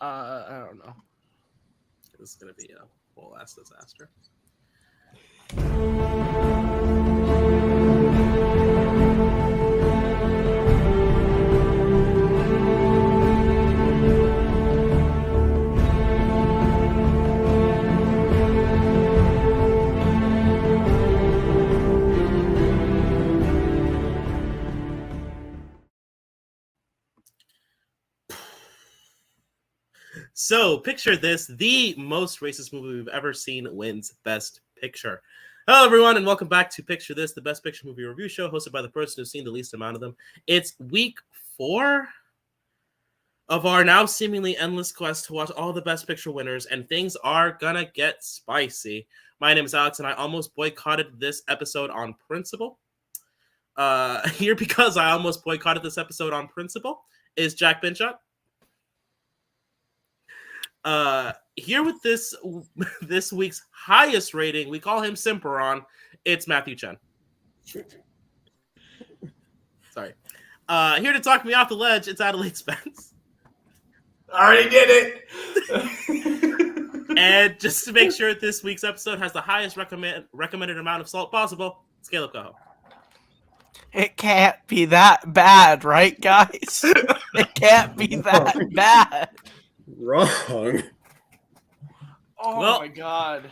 I don't know. This is gonna be a whole ass disaster. So, picture this, the most racist movie we've ever seen wins Best Picture. Hello, everyone, and welcome back to Picture This, the Best Picture movie review show hosted by the person who's seen the least amount of them. It's week 4 of our now seemingly endless quest to watch all the Best Picture winners, and things are gonna get spicy. My name is Alex, and I almost boycotted this episode on principle. Here because I almost boycotted this episode on principle is Jack Binshot. Here with this week's highest rating, we call him Cimarron. It's Matthew Chen. Sorry. Here to talk me off the ledge, it's Adelaide Spence. Already did it. And just to make sure this week's episode has the highest recommended amount of salt possible, it's Kaleb Coho. It can't be that bad, right, guys? It can't be that bad. Wrong. Oh Well, my god.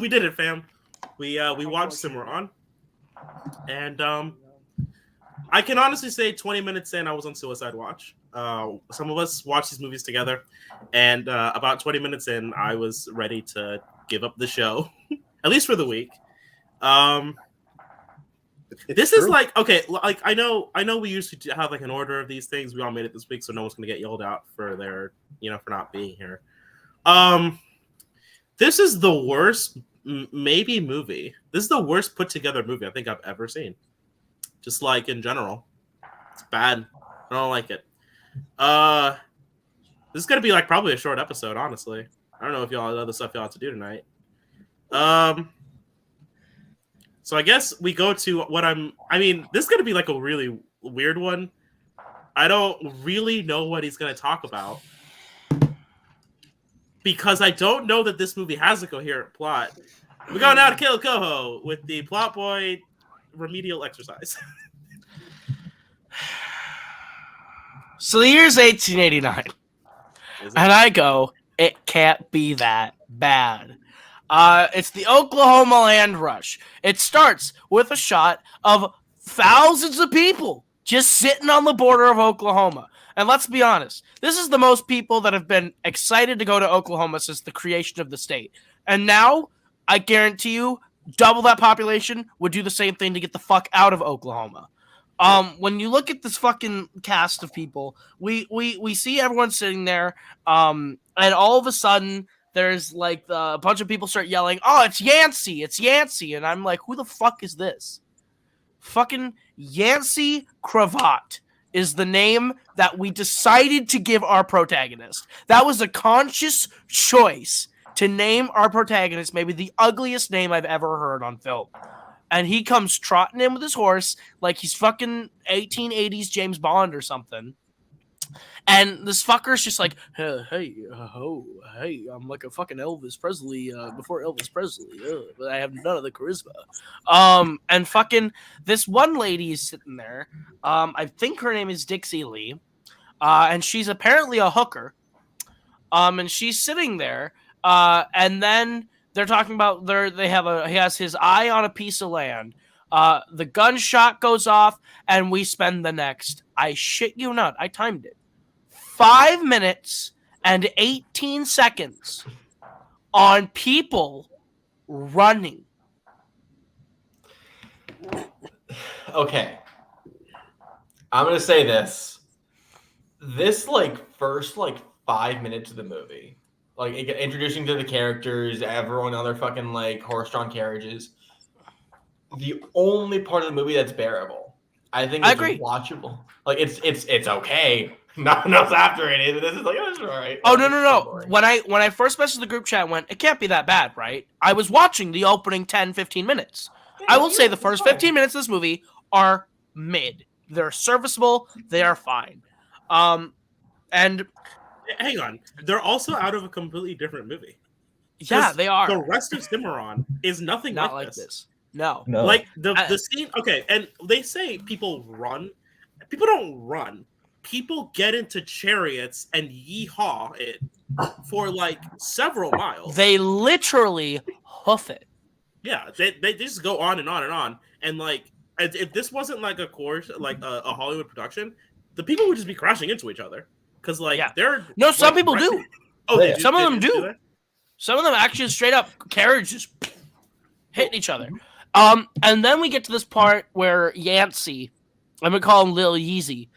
We did it, fam. We watched Cimarron. And I can honestly say 20 minutes in, I was on suicide watch. Some of us watched these movies together, and about 20 minutes in, I was ready to give up the show, at least for the week. This is like, okay, like I know we used to have like an order of these things. We all made it this week, so no one's gonna get yelled out for their, for not being here. This is the worst maybe movie. This is the worst put together movie I think I've ever seen. Just like in general, it's bad. I don't like it. This is gonna be like probably a short episode, honestly. I don't know if y'all have other stuff y'all have to do tonight. So I guess we go to this is going to be like a really weird one. I don't really know what he's going to talk about because I don't know that this movie has a coherent plot. We go now to Kaleb Coho with the Plot Boy remedial exercise. So the year's 1889. And I go, it can't be that bad. It's the Oklahoma land rush. It starts with a shot of thousands of people just sitting on the border of Oklahoma. And let's be honest, this is the most people that have been excited to go to Oklahoma since the creation of the state. And now, I guarantee you, double that population would do the same thing to get the fuck out of Oklahoma. When you look at this fucking cast of people, we see everyone sitting there, and all of a sudden, there's like a bunch of people start yelling, "Oh, it's Yancey! It's Yancey!" And I'm like, "Who the fuck is this?" Fucking Yancey Cravat is the name that we decided to give our protagonist. That was a conscious choice to name our protagonist maybe the ugliest name I've ever heard on film. And he comes trotting in with his horse like he's fucking 1880s James Bond or something. And this fucker's just like, hey, I'm like a fucking Elvis Presley before Elvis Presley, but I have none of the charisma. And fucking this one lady is sitting there. I think her name is Dixie Lee, and she's apparently a hooker. And she's sitting there, and then they're talking about he has his eye on a piece of land. The gunshot goes off, and we spend the next, I shit you not, I timed it, 5 minutes and 18 seconds on people running. Okay. I'm going to say this. This, first, 5 minutes of the movie, introducing to the characters, everyone on their fucking, horse-drawn carriages, the only part of the movie that's bearable. I think it's watchable. It's okay. Nothing else after it. This is it's all right. Oh, no. When I first messaged the group chat, I went, it can't be that bad, right? I was watching the opening 10, 15 minutes. Yeah, I will say the first 15 minutes of this movie are mid. They're serviceable. They are fine. And hang on. They're also out of a completely different movie. Yeah, they are. The rest of Cimarron is nothing Not like like this. this. No. Like the scene. Okay, and they say people run. People don't run. People get into chariots and yeehaw it for like several miles. They literally hoof it. Yeah, they just go on and on and on. And like, if this wasn't like a Hollywood production, the people would just be crashing into each other. Because like they're some people do. Oh, some of them do. Some of them actually straight up carriages hitting each other. And then we get to this part where Yancey, I'm gonna call him Lil Yeezy,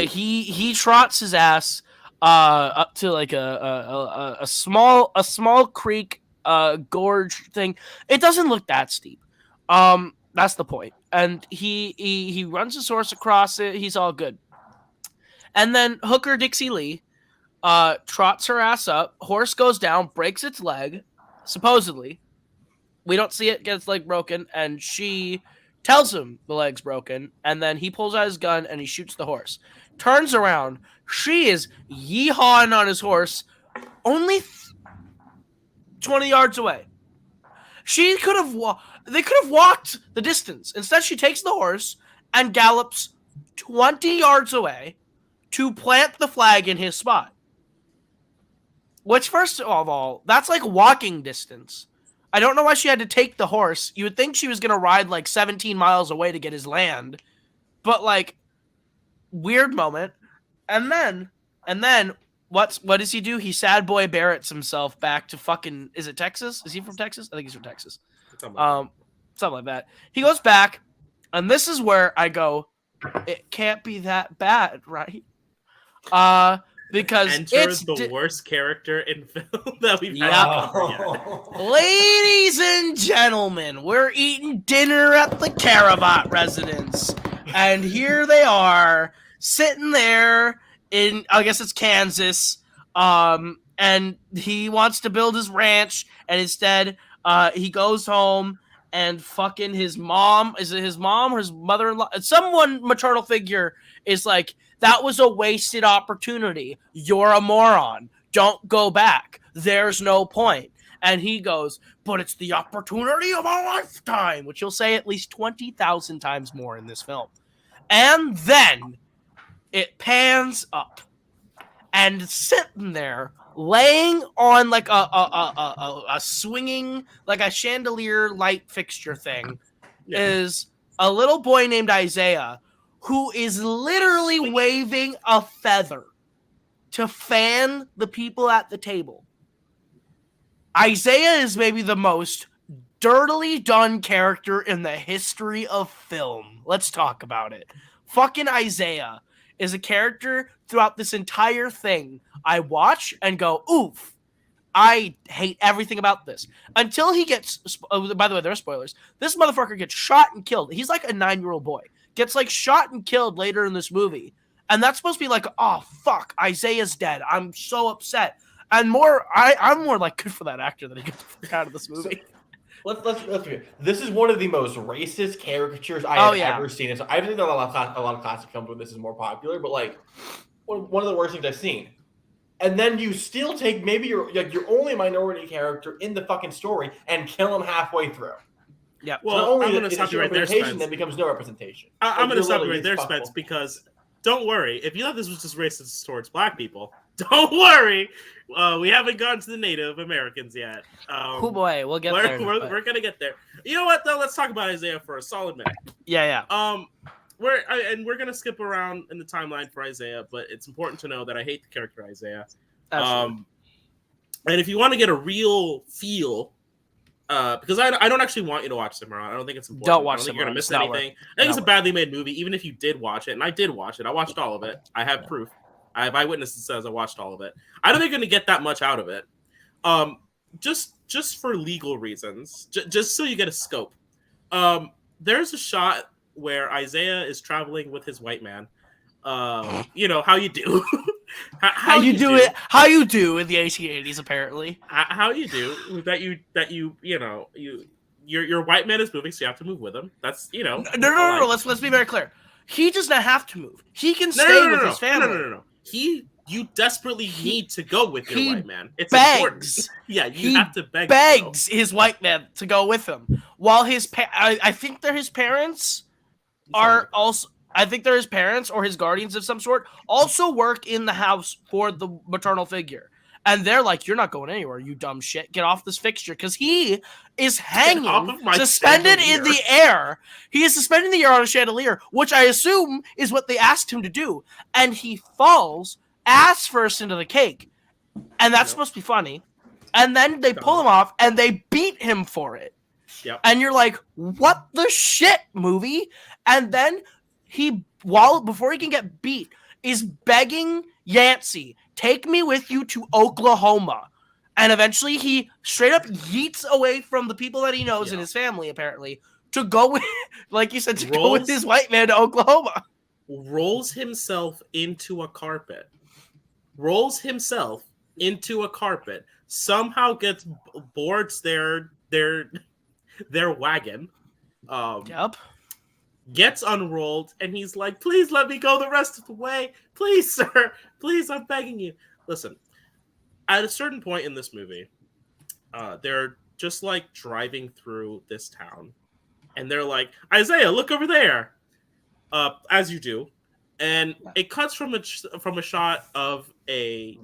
he trots his ass up to like a small creek gorge thing. It doesn't look that steep. That's the point. And he runs his horse across it. He's all good. And then Hooker Dixie Lee trots her ass up. Horse goes down, breaks its leg, supposedly. We don't see it get its leg broken, and she tells him the leg's broken, and then he pulls out his gun and he shoots the horse. Turns around, she is yeehawing on his horse, only 20 yards away. They could have walked the distance. Instead, she takes the horse and gallops 20 yards away to plant the flag in his spot. Which, first of all, that's like walking distance. I don't know why she had to take the horse. You would think she was going to ride like 17 miles away to get his land. But like, weird moment. And then what does he do? He sad boy Barrett's himself back to fucking, is it Texas? Is he from Texas? I think he's from Texas. Something like that. He goes back, and this is where I go, it can't be that bad, right? Because it's the worst character in film that we've had yet. Ladies and gentlemen, we're eating dinner at the Caravat residence, and here they are sitting there in, I guess it's Kansas, and he wants to build his ranch, and instead he goes home, and fucking his mom, is it his mom or his mother-in-law? Someone maternal figure is like, that was a wasted opportunity. You're a moron. Don't go back. There's no point. And he goes, but it's the opportunity of a lifetime, which he'll say at least 20,000 times more in this film. And then it pans up, and sitting there, laying on like a swinging, like a chandelier light fixture thing, is a little boy named Isaiah, who is literally waving a feather to fan the people at the table. Isaiah is maybe the most dirtily done character in the history of film. Let's talk about it. Fucking Isaiah is a character throughout this entire thing I watch and go, oof, I hate everything about this. Until he gets, by the way, there are spoilers. This motherfucker gets shot and killed. He's like a 9-year-old boy. Gets like shot and killed later in this movie. And that's supposed to be like, oh, fuck, Isaiah's dead. I'm so upset. And I'm more like, good for that actor that he gets the fuck out of this movie. Let's be. This is one of the most racist caricatures I have ever seen. So I've seen a lot of classic films where this is more popular, but like one of the worst things I've seen. And then you still take maybe your only minority character in the fucking story and kill him halfway through. Yeah. Well, I'm going to stop you right there, Spence. Then becomes no representation. I'm going to stop you right there, Spence, because don't worry. If you thought this was just racist towards black people, don't worry. We haven't gone to the Native Americans yet. Oh boy, we'll get there. We're gonna get there. You know what though? Let's talk about Isaiah for a solid minute. Yeah. We're gonna skip around in the timeline for Isaiah, but it's important to know that I hate the character Isaiah. And if you want to get a real feel, because I don't actually want you to watch Cimarron. I don't think it's important. Don't watch Cimarron. You're gonna miss anything. I think it's a badly made movie. Even if you did watch it, and I did watch it, I watched all of it. I have proof. I have eyewitness that says I watched all of it. I don't think you're going to get that much out of it. Just for legal reasons, just so you get a scope. There's a shot where Isaiah is traveling with his white man. You know how you do. how you do it. How you do in the 1880s, apparently. How you do that your white man is moving, so you have to move with him. That's No. Let's be very clear. He does not have to move. He can stay with his family. No. He you desperately need to go with your white man. It's begs. important. Yeah, you have to beg. Begs his white man to go with him, while I think they're his parents are also. I think they're his parents or his guardians of some sort. Also work in the house for the maternal figure. And they're like, you're not going anywhere, you dumb shit. Get off this fixture. Because he is hanging, suspended in the air. He is suspended in the air on a chandelier, which I assume is what they asked him to do. And he falls ass first into the cake. And that's supposed to be funny. And then they pull him off, and they beat him for it. Yep. And you're like, what the shit, movie? And then before he can get beat, is begging Yancey, take me with you to Oklahoma. And eventually he straight up yeets away from the people that he knows and his family, apparently, to go with, like you said, go with his white man to Oklahoma. Rolls himself into a carpet. Somehow boards their wagon. Gets unrolled, and he's like, please let me go the rest of the way. Please, sir. Please, I'm begging you. Listen, at a certain point in this movie, they're just like driving through this town, and they're like, Isaiah, look over there. As you do. And it cuts from a shot of a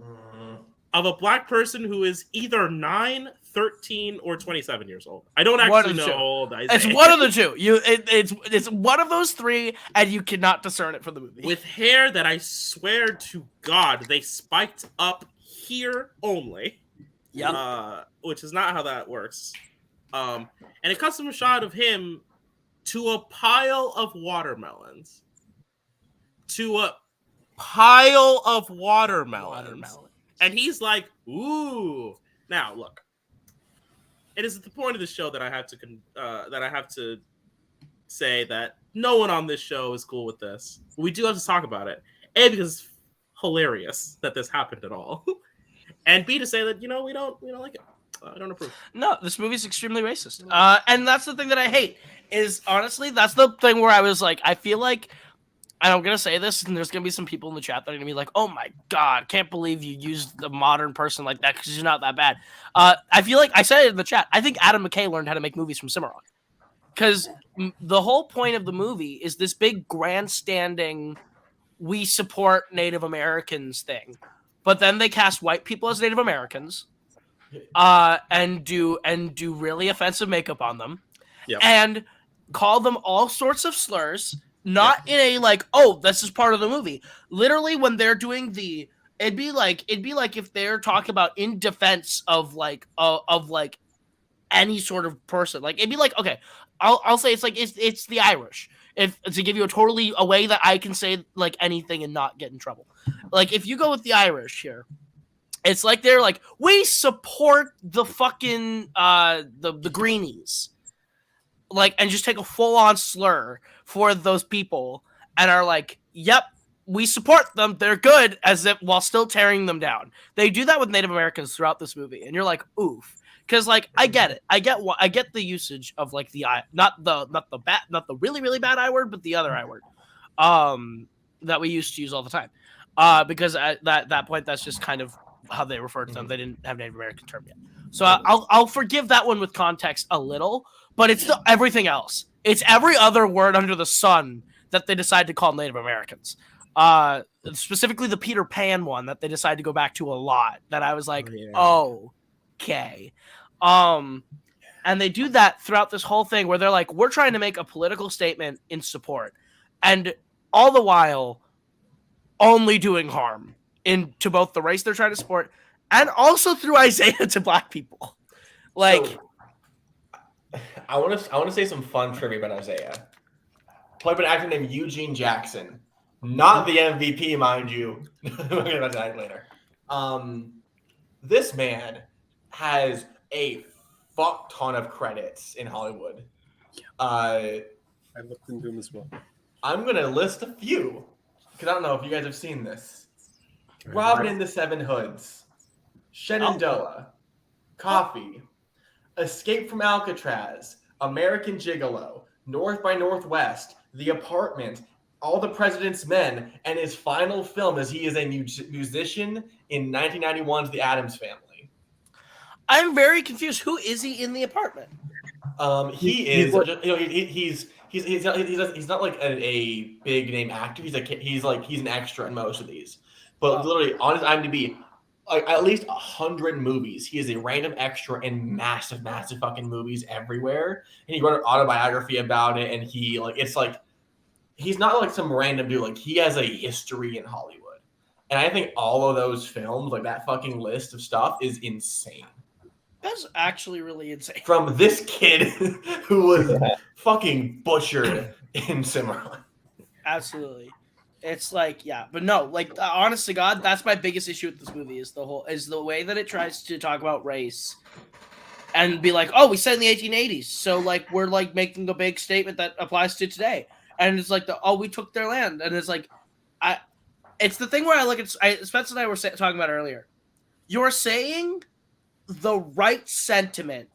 black person who is either 9, 13, or 27 years old. I don't actually know how old Isaiah is. It's one of the two. It's one of those three, and you cannot discern it from the movie. With hair that I swear to God, they spiked up here only. Yeah. Which is not how that works. And it cuts from a shot of him to a pile of watermelons. And he's like, ooh. Now, look. It is at the point of the show that I have to say that no one on this show is cool with this. We do have to talk about it. A, because it's hilarious that this happened at all. And B, to say that, we don't like it. I don't approve. No, this movie's extremely racist. And that's the thing that I hate. Is honestly, that's the thing where I was like, I feel like, and I'm going to say this, and there's going to be some people in the chat that are going to be like, oh my God, can't believe you used the modern person like that because she's not that bad. I feel like, I said it in the chat, I think Adam McKay learned how to make movies from Cimarron. Because the whole point of the movie is this big grandstanding, we support Native Americans thing. But then they cast white people as Native Americans and do really offensive makeup on them. Yep. And call them all sorts of slurs. Not in a like, oh, this is part of the movie. Literally, when they're doing it'd be like if they're talking about in defense of any sort of person. Like it'd be like, okay, I'll say it's the Irish. If to give you a way that I can say like anything and not get in trouble. Like if you go with the Irish here, it's like they're like, we support the fucking the greenies. Like, and just take a full-on slur for those people and are like, yep, we support them, they're good, as if while still tearing them down. They do that with Native Americans throughout this movie, and you're like, oof. Because like I get it. I get the usage of like the not the really, really bad I word, but the other I word. That we used to use all the time. Because at that point that's just kind of how they refer to them. They didn't have Native American term yet. So I'll forgive that one with context a little. But it's still everything else. It's every other word under the sun that they decide to call Native Americans. Specifically the Peter Pan one that they decide to go back to a lot. That I was like, okay. And they do that throughout this whole thing where they're like, we're trying to make a political statement in support. And all the while, only doing harm to both the race they're trying to support and also through Isaiah to black people. Like... So, I want to say some fun trivia about Isaiah. Played by an actor named Eugene Jackson, not the MVP, mind you. We're going to get about that later. This man has a fuck ton of credits in Hollywood. I looked into him as well. I'm going to list a few because I don't know if you guys have seen this. Robin in the Seven Hoods, Shenandoah, Coffee, Escape from Alcatraz, American Gigolo, North by Northwest, The Apartment, All the President's Men, and his final film is he is a musician in 1991's The Addams Family. I'm very confused. Who is he in the apartment? He's not like a big name actor. He's an extra in most of these. But literally on his IMDb, like at least 100 movies. He is a random extra in massive fucking movies everywhere. And he wrote an autobiography about it. And he's not like some random dude. Like he has a history in Hollywood. And I think all of those films, like that fucking list of stuff, is insane. That's actually really insane. From this kid who was fucking butchered in Cimarron. Absolutely. It's like, yeah, but no, like, honest to God, that's my biggest issue with this movie is the way that it tries to talk about race and be like, oh, we said in the 1880s, so like we're like making a big statement that applies to today, and it's like we took their land, and it's like, it's the thing where I look at Spencer and I were talking about earlier. You're saying the right sentiment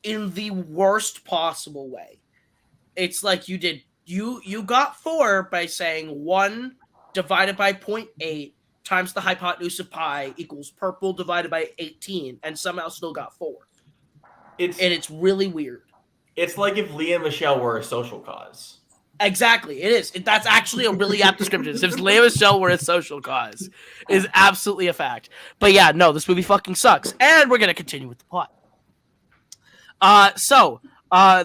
in the worst possible way. It's like you got 4 by saying 1 divided by 0.8 times the hypotenuse of pi equals purple divided by 18, and somehow still got 4. It's really weird. It's like if Leah and Michelle were a social cause. Exactly, it is. That's actually a really apt description. If Leah Michelle were a social cause, is absolutely a fact. But yeah, no, this movie fucking sucks, and we're gonna continue with the plot. So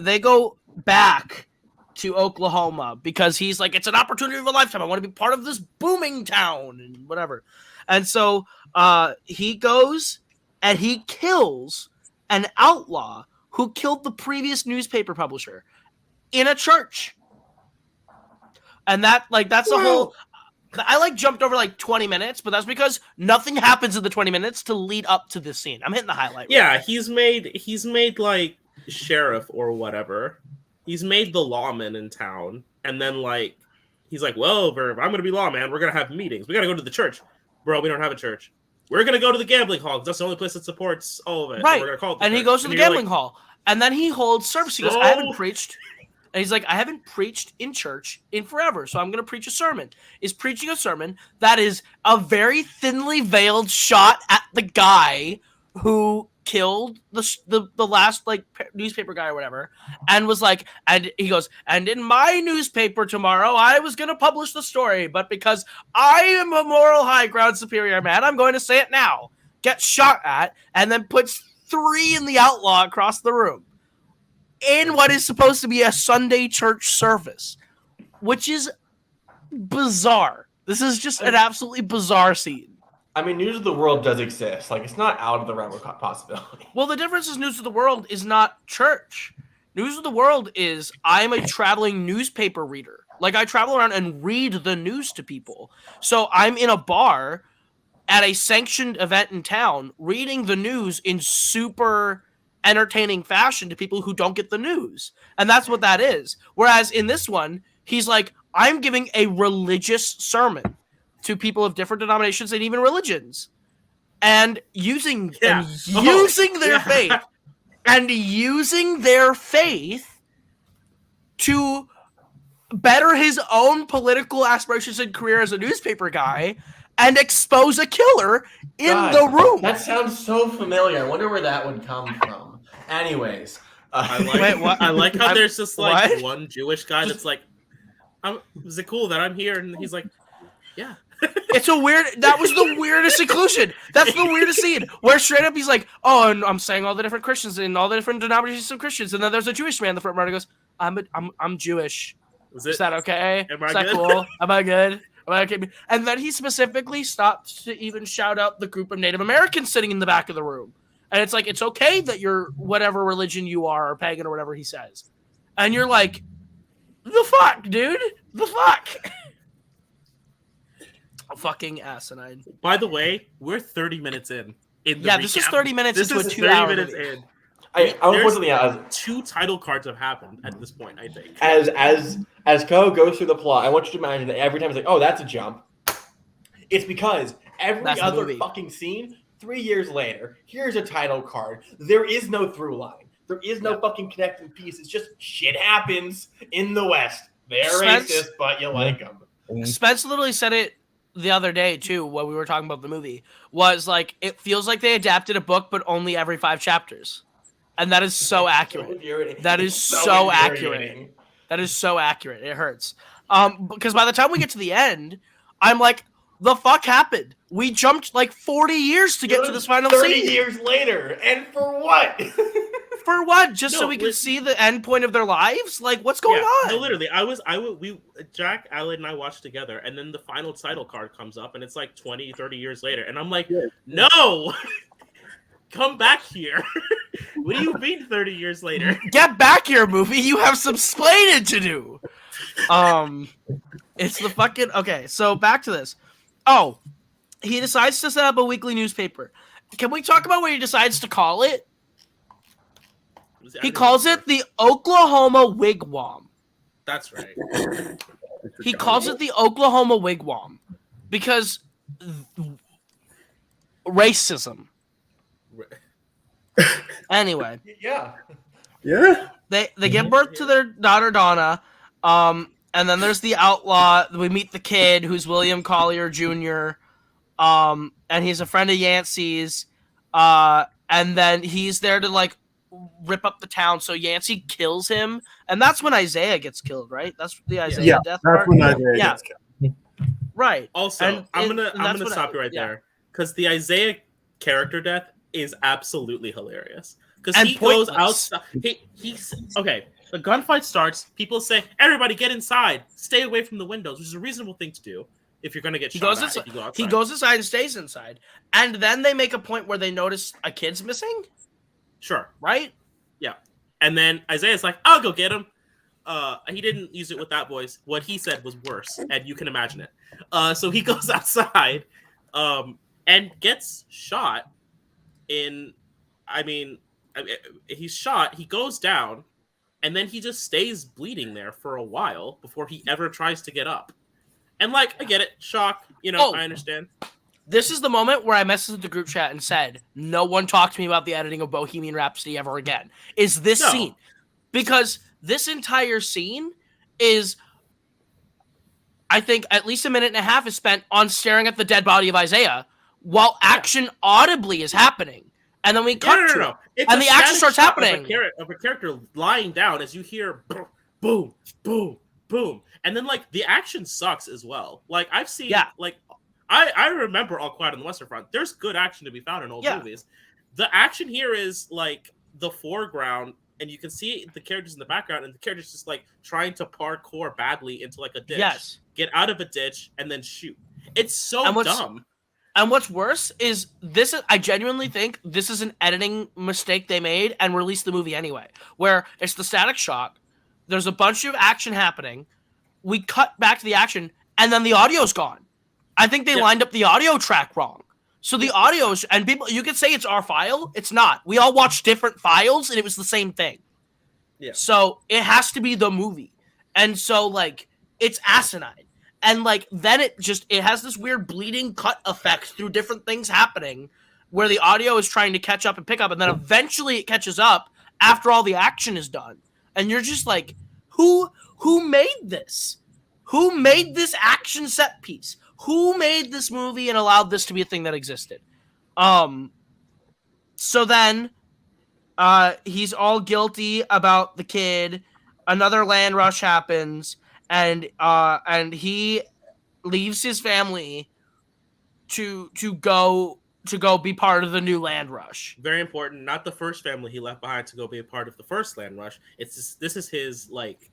they go back to Oklahoma because he's like, it's an opportunity of a lifetime. I want to be part of this booming town and whatever. And so he goes and he kills an outlaw who killed the previous newspaper publisher in a church. And that's the whole. I jumped over 20 minutes, but that's because nothing happens in the 20 minutes to lead up to this scene. I'm hitting the highlight. Yeah, right. he's made like sheriff or whatever. He's made the lawman in town, and then he's like, well, if I'm going to be lawman, we're going to have meetings. We got to go to the church. Bro, we don't have a church. We're going to go to the gambling hall because that's the only place that supports all of it. Right. We're gonna call it and church. He goes to the gambling hall, and then he holds service. He goes, I haven't preached. And he's like, I haven't preached in church in forever, so I'm going to preach a sermon. Is preaching a sermon that is a very thinly veiled shot at the guy who killed the last newspaper guy or whatever, and was like, and he goes, and in my newspaper tomorrow I was going to publish the story, but because I am a moral high ground superior man, I'm going to say it now. Gets shot at, and then puts 3 in the outlaw across the room in what is supposed to be a Sunday church service, which is bizarre. This is just an absolutely bizarre scene. I mean, News of the World does exist. It's not out of the realm of possibility. Well, the difference is News of the World is not church. News of the World is I'm a traveling newspaper reader. I travel around and read the news to people. So I'm in a bar at a sanctioned event in town reading the news in super entertaining fashion to people who don't get the news. And that's what that is. Whereas in this one, he's like, I'm giving a religious sermon to people of different denominations and even religions, and using their faith and using their faith to better his own political aspirations and career as a newspaper guy and expose a killer in the room. That sounds so familiar. I wonder where that would come from. Anyways, I like how there's just one Jewish guy that's like, is it cool that I'm here? And he's like, yeah. It's a weird. That was the weirdest inclusion. That's the weirdest scene where straight up he's like, "Oh, and I'm saying all the different Christians and all the different denominations of Christians," and then there's a Jewish man in the front row and he goes, "I'm Jewish. Is that okay? Is that cool? Am I good? Am I okay?" And then he specifically stopped to even shout out the group of Native Americans sitting in the back of the room, and it's like it's okay that you're whatever religion you are or pagan or whatever he says, and you're like, "The fuck, dude? The fuck." Fucking asinine. By the way, we're 30 minutes in. This is 30 minutes into a 2 hour minutes movie. I 2 title cards have happened at this point, I think. As Ko goes through the plot, I want you to imagine that every time it's like, oh, that's a jump. It's because every other fucking scene, 3 years later, here's a title card. There is no through line. There is no fucking connecting piece. It's just shit happens in the West. They're racist, but you like them. Spence literally said it the other day too when we were talking about the movie. Was like it feels like they adapted a book, but only every 5 chapters, and that is so accurate. That is so accurate. That is so accurate. It hurts. Because by the time we get to the end, I'm like, the fuck happened? We jumped like 40 years to get to this final 30 scene. 30 years later, and for what? For what? Just so we can see the end point of their lives? Like, what's going on? No, literally, Jack, Adelaide, and I watched together, and then the final title card comes up, and it's like 20, 30 years later, and I'm like, no! Come back here. What do you mean 30 years later? Get back here, movie. You have some splaining to do. It's the fucking... Okay, so back to this. Oh, he decides to set up a weekly newspaper. Can we talk about what he decides to call it? He calls it the Oklahoma Wigwam. That's right. He calls it the Oklahoma Wigwam because racism. Anyway. Yeah. They give birth to their daughter Donna, and then there's the outlaw. We meet the kid who's William Collier Jr., and he's a friend of Yancey's, and then he's there to like rip up the town. So Yancey kills him, and that's when Isaiah gets killed, right? That's the Isaiah death part. When Isaiah gets killed. Right. Also, I'm gonna stop you right there because the Isaiah character death is absolutely hilarious because he goes outside. He's okay. The gunfight starts. People say, "Everybody get inside. Stay away from the windows," which is a reasonable thing to do if you're gonna get shot at. If you go outside. He goes inside and stays inside, and then they make a point where they notice a kid's missing. Sure. Right? Yeah. And then Isaiah's like, I'll go get him. He didn't use it with that voice. What he said was worse, and you can imagine it. So he goes outside and gets shot he's shot, he goes down, and then he just stays bleeding there for a while before he ever tries to get up. And like, I get it. Shock. I understand. This is the moment where I messaged the group chat and said, no one talked to me about the editing of Bohemian Rhapsody ever again. Is this scene. Because this entire scene is, I think, at least a minute and a half is spent on staring at the dead body of Isaiah while action audibly is happening. And then we cut to it. And the action starts happening. Of a character lying down as you hear boom, boom, boom. And then, like, the action sucks as well. Like, I've seen, I remember All Quiet on the Western Front. There's good action to be found in old movies. The action here is like the foreground, and you can see the characters in the background, and the characters just like trying to parkour badly into like a ditch. Yes. Get out of a ditch and then shoot. It's so dumb. And what's worse is this. I genuinely think this is an editing mistake they made and released the movie anyway, where it's the static shot. There's a bunch of action happening. We cut back to the action, and then the audio's gone. I think they lined up the audio track wrong. So the audio is, and people, you could say it's our file. It's not. We all watched different files, and it was the same thing. Yeah. So it has to be the movie. And so, like, it's asinine. And, like, then it has this weird bleeding cut effect through different things happening where the audio is trying to catch up and pick up, and then eventually it catches up after all the action is done. And you're just like, who made this? Who made this action set piece? Who made this movie and allowed this to be a thing that existed? So then he's all guilty about the kid. Another land rush happens, and he leaves his family to go be part of the new land rush. Very important. Not the first family he left behind to go be a part of the first land rush. This is his like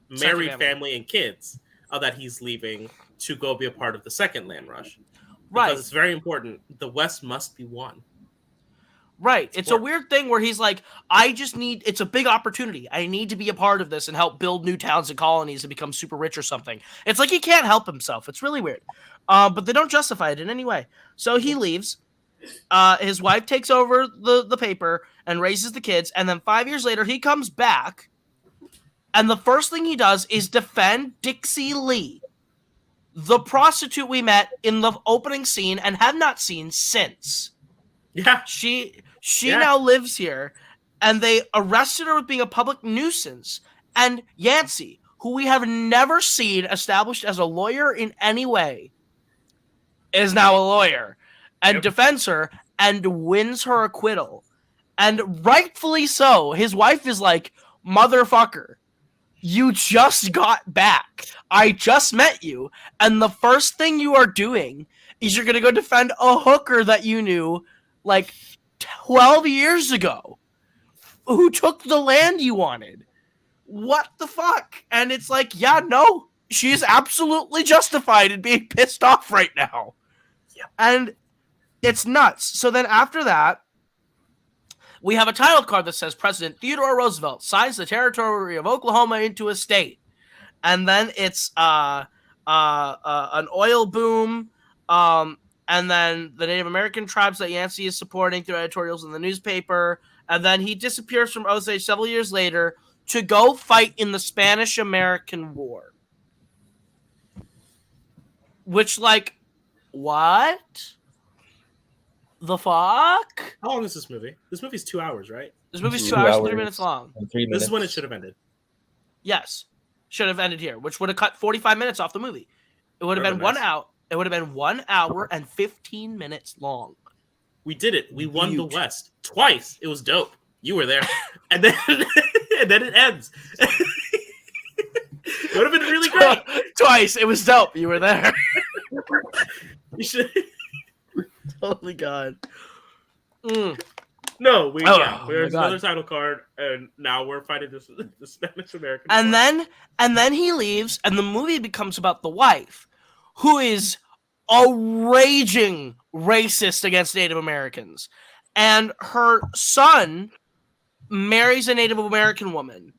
married family and kids that he's leaving to go be a part of the second land rush. Because it's very important. The West must be won. Right. It's a weird thing where he's like, it's a big opportunity. I need to be a part of this and help build new towns and colonies and become super rich or something. It's like he can't help himself. It's really weird. But they don't justify it in any way. So he leaves. His wife takes over the paper and raises the kids. And then 5 years later, he comes back. And the first thing he does is defend Dixie Lee, the prostitute we met in the opening scene and have not seen since. Yeah. She now lives here, and they arrested her with being a public nuisance. And Yancey, who we have never seen established as a lawyer in any way, is now a lawyer and defends her and wins her acquittal. And rightfully so. His wife is like, motherfucker, you just got back. I just met you. And the first thing you are doing is you're going to go defend a hooker that you knew like 12 years ago who took the land you wanted. What the fuck? And it's like, yeah, no, she's absolutely justified in being pissed off right now. Yeah. And it's nuts. So then after that, we have a title card that says President Theodore Roosevelt signs the territory of Oklahoma into a state. And then it's an oil boom, and then the Native American tribes that Yancey is supporting through editorials in the newspaper. And then he disappears from Osage several years later to go fight in the Spanish-American War. Which, like, what the fuck? How long is this movie? This movie's 2 hours, right? This movie's 2 hours, 3 minutes long. 3 minutes. This is when it should have ended. Yes. Should have ended here, which would have cut 45 minutes off the movie. It would have been 1 hour. It would have been 1 hour and 15 minutes long. We did it. We won the West twice. It was dope. You were there. And then and then it ends. It would have been really great. Twice. It was dope. You were there. You should. Holy God. No, there's God. another title card, and now we're fighting the Spanish American. And then he leaves, and the movie becomes about the wife, who is a raging racist against Native Americans, and her son marries a Native American woman,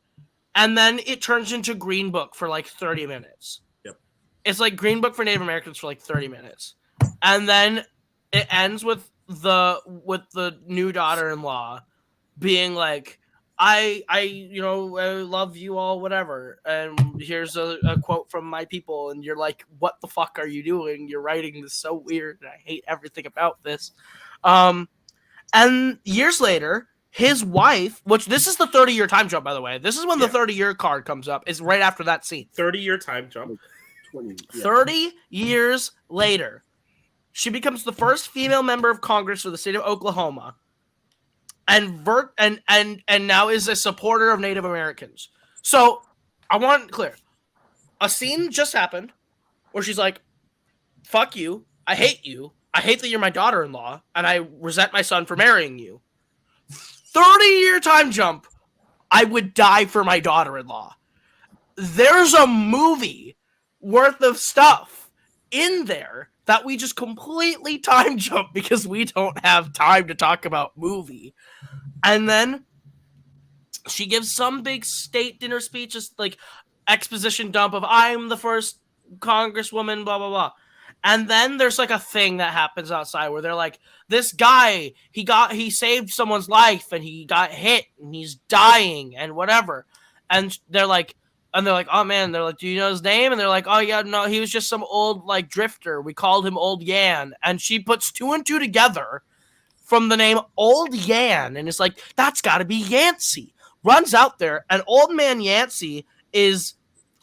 and then it turns into Green Book for like 30 minutes. Yep, it's like Green Book for Native Americans for like 30 minutes, and then it ends with the new daughter-in-law being like, I love you all, whatever, and here's a quote from my people, and you're like, what the fuck are you doing? You're writing this so weird, and I hate everything about this. And years later, his wife, which this is the 30-year time jump, by the way. This is when the 30-year card comes up, is right after that scene. 30-year time jump. 30 years later, she becomes the first female member of Congress for the state of Oklahoma, and now is a supporter of Native Americans. So I want it clear. A scene just happened where she's like, fuck you, I hate you, I hate that you're my daughter-in-law, and I resent my son for marrying you. 30-year time jump, I would die for my daughter-in-law. There's a movie worth of stuff in there that we just completely time jump because we don't have time to talk about movie. And then she gives some big state dinner speech, just like exposition dump of I'm the first congresswoman, blah, blah, blah. And then there's like a thing that happens outside where they're like, this guy, he saved someone's life and he got hit and he's dying and whatever. And they're like, oh man, they're like, do you know his name? And they're like, oh yeah, no, he was just some old like drifter. We called him Old Yan. And she puts 2 and 2 together from the name Old Yan. And it's like, that's gotta be Yancey. Runs out there, and Old Man Yancey is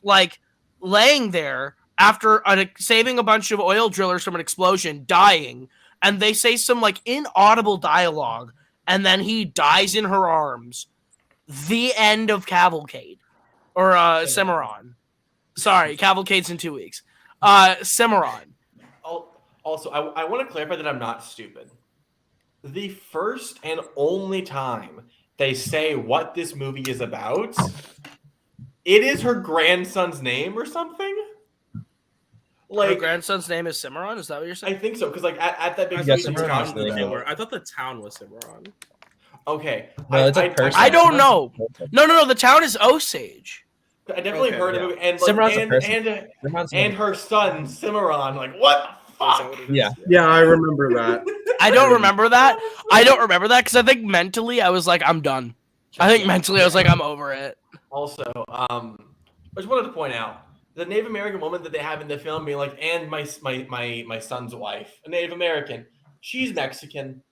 like laying there after saving a bunch of oil drillers from an explosion, dying. And they say some like inaudible dialogue. And then he dies in her arms. The end of Cavalcade. Or Cimarron. Sorry, Cavalcade's in 2 weeks. Cimarron. Also, I want to clarify that I'm not stupid. The first and only time they say what this movie is about, it is her grandson's name or something. Like, her grandson's name is Cimarron? Is that what you're saying? I think so, because like at that big Yes, speech, Cimarron is the name. I thought the town was Cimarron. Okay. No, it's a person. I don't know. No. The town is Osage. I definitely heard of it, and Cimarron's a like, person. and her son Cimarron. Like, what the fuck? Yeah, I remember that. I don't remember that. Because I think mentally I was like, I'm done. I think mentally I was like, I'm over it. Also, I just wanted to point out the Native American woman that they have in the film being like, and my son's wife, a Native American. She's Mexican.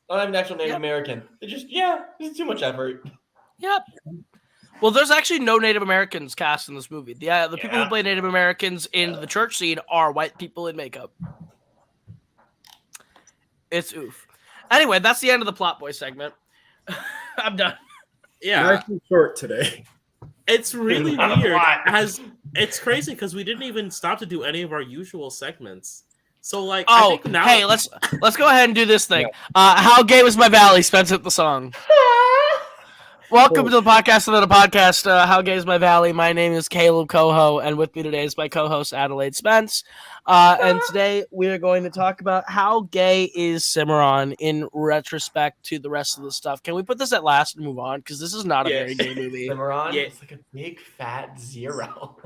Not even actual Native American. They just, this is too much effort. Yep. Well, there's actually no Native Americans cast in this movie. The people who play Native Americans in the church scene are white people in makeup. It's oof. Anyway, that's the end of the Plot Boy segment. I'm done. Yeah, Nice and short today. it's really Not a weird. lot. It's crazy because we didn't even stop to do any of our usual segments. So like, Oh, I think now, hey, let's go ahead and do this thing. How gay was my valley? Spence at the song. Welcome to the podcast of the podcast. How gay is my valley? My name is Kaleb Coho, and with me today is my co-host Adelaide Spence. And today we are going to talk about how gay is Cimarron in retrospect to the rest of the stuff. Can we put this at last and move on? Because this is not a very gay movie. Cimarron, Yeah. it's like a big fat 0.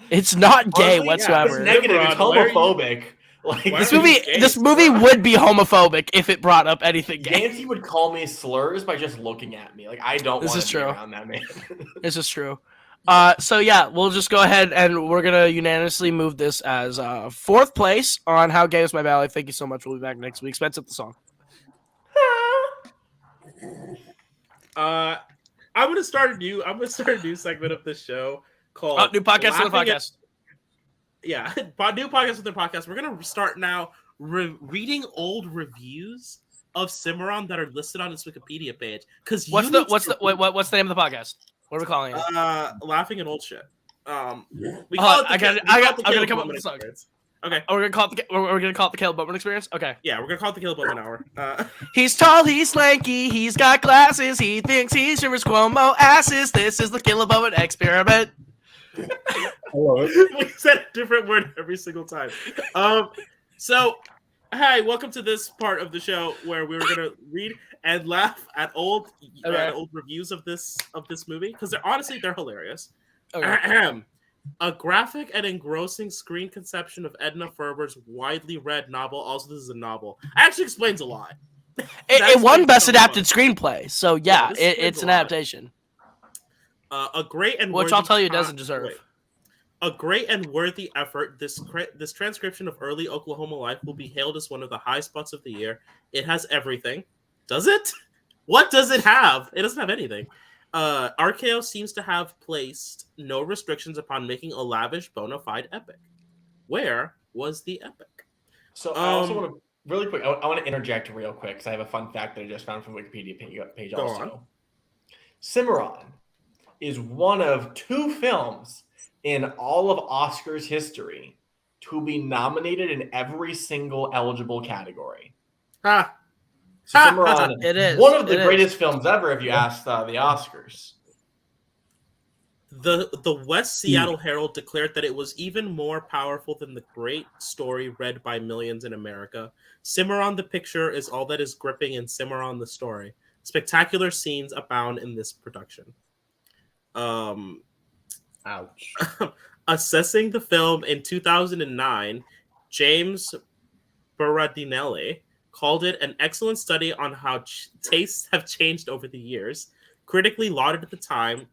It's not gay Honestly, whatsoever. It's negative. It's Cimarron, why are you- homophobic. Like Why This are you movie, gay, this movie Cimarron? would be homophobic if it brought up anything gay. Nancy would call me slurs by just looking at me. Like I don't This want is to true. be around that man. This is true. So yeah, we'll just go ahead and we're gonna unanimously move this as fourth place on How Gay Was My Valley. Thank you so much. We'll be back next week. Spence up the song. I'm gonna start a new segment of this show called New podcast on the Laughing at- podcast. Yeah, new podcast with the podcast. We're gonna start now reading old reviews of Cimarron that are listed on its Wikipedia page. Because What's the name of the podcast? What are we calling it? laughing at old shit. We Hold call on, it the I'm gonna Caleb come up Bowman with a song. Experience. Okay, Oh, we're gonna call it the Kaleb Bowman Experience. Okay. yeah, we're gonna call it the Caleb Bowman Hour. He's tall, he's lanky, he's got glasses, he thinks he's Rivers Cuomo asses. This is the Kaleb Bowman Experiment. I love it. We said a different word every single time. So, hi, welcome to this part of the show where we were gonna read and laugh at old reviews of this movie because they're hilarious. Okay. A graphic and engrossing screen conception of Edna Ferber's widely read novel. Also, this is a novel. Actually, explains a lot. It won That's Best so Adapted fun. Screenplay, so yeah, this it's explains an a lot. adaptation. A great and Which worthy I'll tell you it doesn't deserve. wait. A great and worthy effort. This transcription of early Oklahoma life will be hailed as one of the high spots of the year. It has everything. Does it? What does it have? It doesn't have anything. RKO seems to have placed no restrictions upon making a lavish bona fide epic. Where was the epic? So I also want to really quick. I want to interject real quick because I have a fun fact that I just found from Wikipedia page Go also. on. Cimarron is one of 2 films in all of Oscars history to be nominated in every single eligible category. Ha! So Cimarron, It is one of the it is. greatest films ever if you ask the Oscars. The West Seattle Herald declared that it was even more powerful than the great story read by millions in America. Cimarron the picture is all that is gripping in Cimarron the story. Spectacular scenes abound in this production. Ouch. Assessing the film in 2009, James Berardinelli called it an excellent study on how tastes have changed over the years. Critically lauded at the time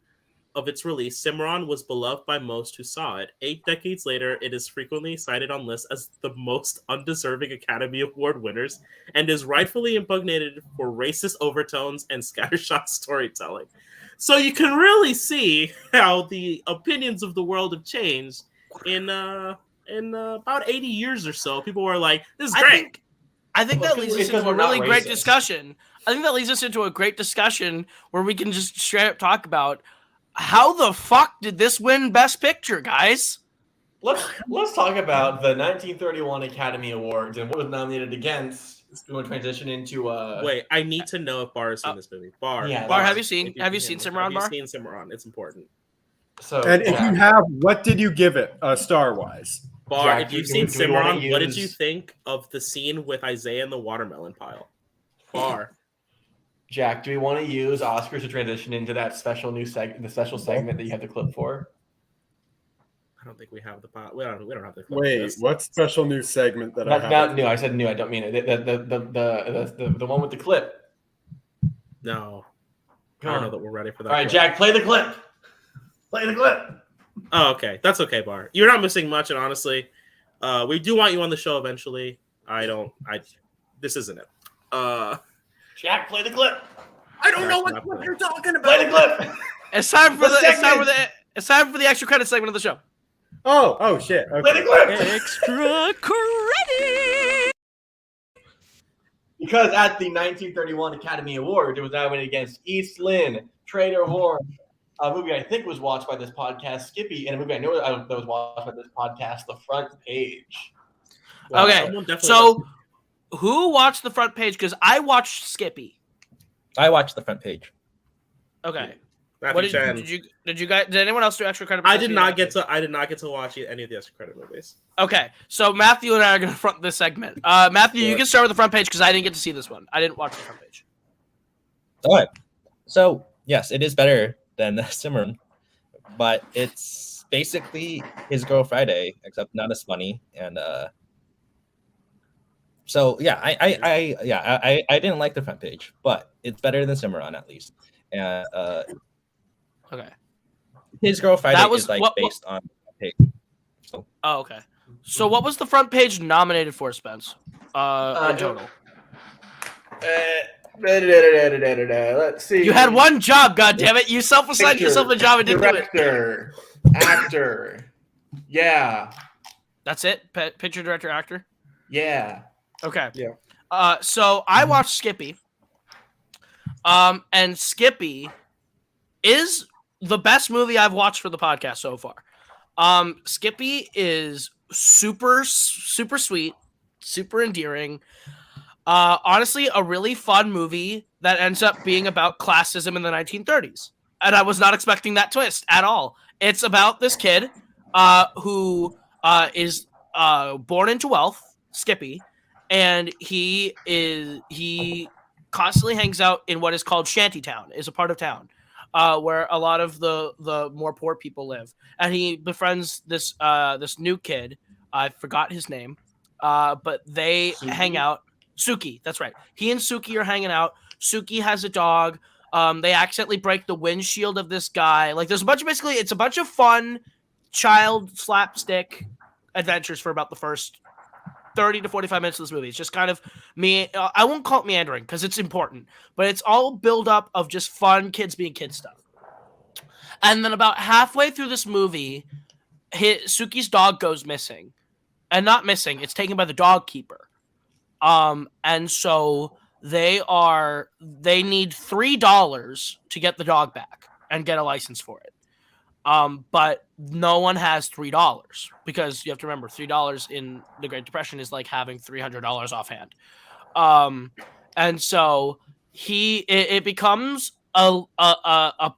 of its release, Cimarron was beloved by most who saw it. 8 decades later, it is frequently cited on lists as the most undeserving Academy Award winners and is rightfully impugnated for racist overtones and scattershot storytelling. So you can really see how the opinions of the world have changed in about 80 years or so. People were like, "This is great." I think that Well, leads us because into a we're not really great racist. discussion. I think that leads us into a great discussion where we can just straight up talk about how the fuck did this win Best Picture, guys? Let's talk about the 1931 Academy Awards and what was nominated against. We want to transition into Wait, I need to know if Bar has seen this movie. Bar, Yeah, Bar, Bar, have you seen if can Cimarron, Have Bar? you seen Cimarron? It's important. So And if you have, what did you give it, star-wise? Bar, Jack, if you've do seen we wanna Cimarron, what did you use- think of the scene with Isaiah in the watermelon pile? Bar. Jack, do we want to use Oscars to transition into that special the special segment that you have the clip for? I don't think we have the pile. We don't have the clip for Wait, this. what special news segment that I have? Not new. I said new. I don't mean it. The one with the clip. No. I Come don't on. know that we're ready for that. All right, clip. Jack, play the clip. Play the clip. Oh, okay. That's okay, Bar. You're not missing much, and honestly, we do want you on the show eventually. This isn't it. Jack, play the clip. I don't know That's what not you're talking about. Play the clip. It's time for The it's time for the extra credit segment of the show. Oh shit. Play the Okay. clip. Extra credit. Because at the 1931 Academy Awards, it was nominated against East Lynne, Trader Horn, a movie I think was watched by this podcast, Skippy, and a movie I know that was watched by this podcast, The Front Page. Okay, Someone definitely so who watched the front page? Because I watched Skippy. I watched the front page. Okay. Matthew What Chen. did you guys? Did anyone else do extra credit? I did not get to watch any of the extra credit movies. Okay, so Matthew and I are going to front this segment. Matthew, you can start with the front page because I didn't get to see this one. I didn't watch the front page. All right. So yes, it is better than Cimarron, but it's basically His Girl Friday, except not as funny. And so yeah, I didn't like the front page, but it's better than Cimarron at least. And Okay. His Girl Friday That was- is like what- based on page. So Oh, okay. So what was the front page nominated for, Spence? In total. Let's see. You had one job, goddammit. You self-assigned Picture, yourself a job and didn't do it. Director, actor. Yeah. That's it? Picture, director, actor? Yeah. Okay. Yeah. So I watched Skippy. And Skippy is the best movie I've watched for the podcast so far. Skippy is super sweet, super endearing. Honestly, a really fun movie that ends up being about classism in the 1930s. And I was not expecting that twist at all. It's about this kid who is born into wealth, Skippy, and he constantly hangs out in what is called Shantytown, is a part of town where a lot of the more poor people live. And he befriends this new kid. I forgot his name, but they hang out. Suki, that's right. He and Suki are hanging out. Suki has a dog. They accidentally break the windshield of this guy. Like, there's a bunch of it's a bunch of fun child slapstick adventures for about the first 30 to 45 minutes of this movie. It's just kind of me. I won't call it meandering because it's important, but it's all build up of just fun kids being kid stuff. And then about halfway through this movie, Suki's dog goes missing, and not missing. It's taken by the dog keeper. And so they need $3 to get the dog back and get a license for it. But no one has $3 because you have to remember $3 in the Great Depression is like having $300 offhand. And so it becomes a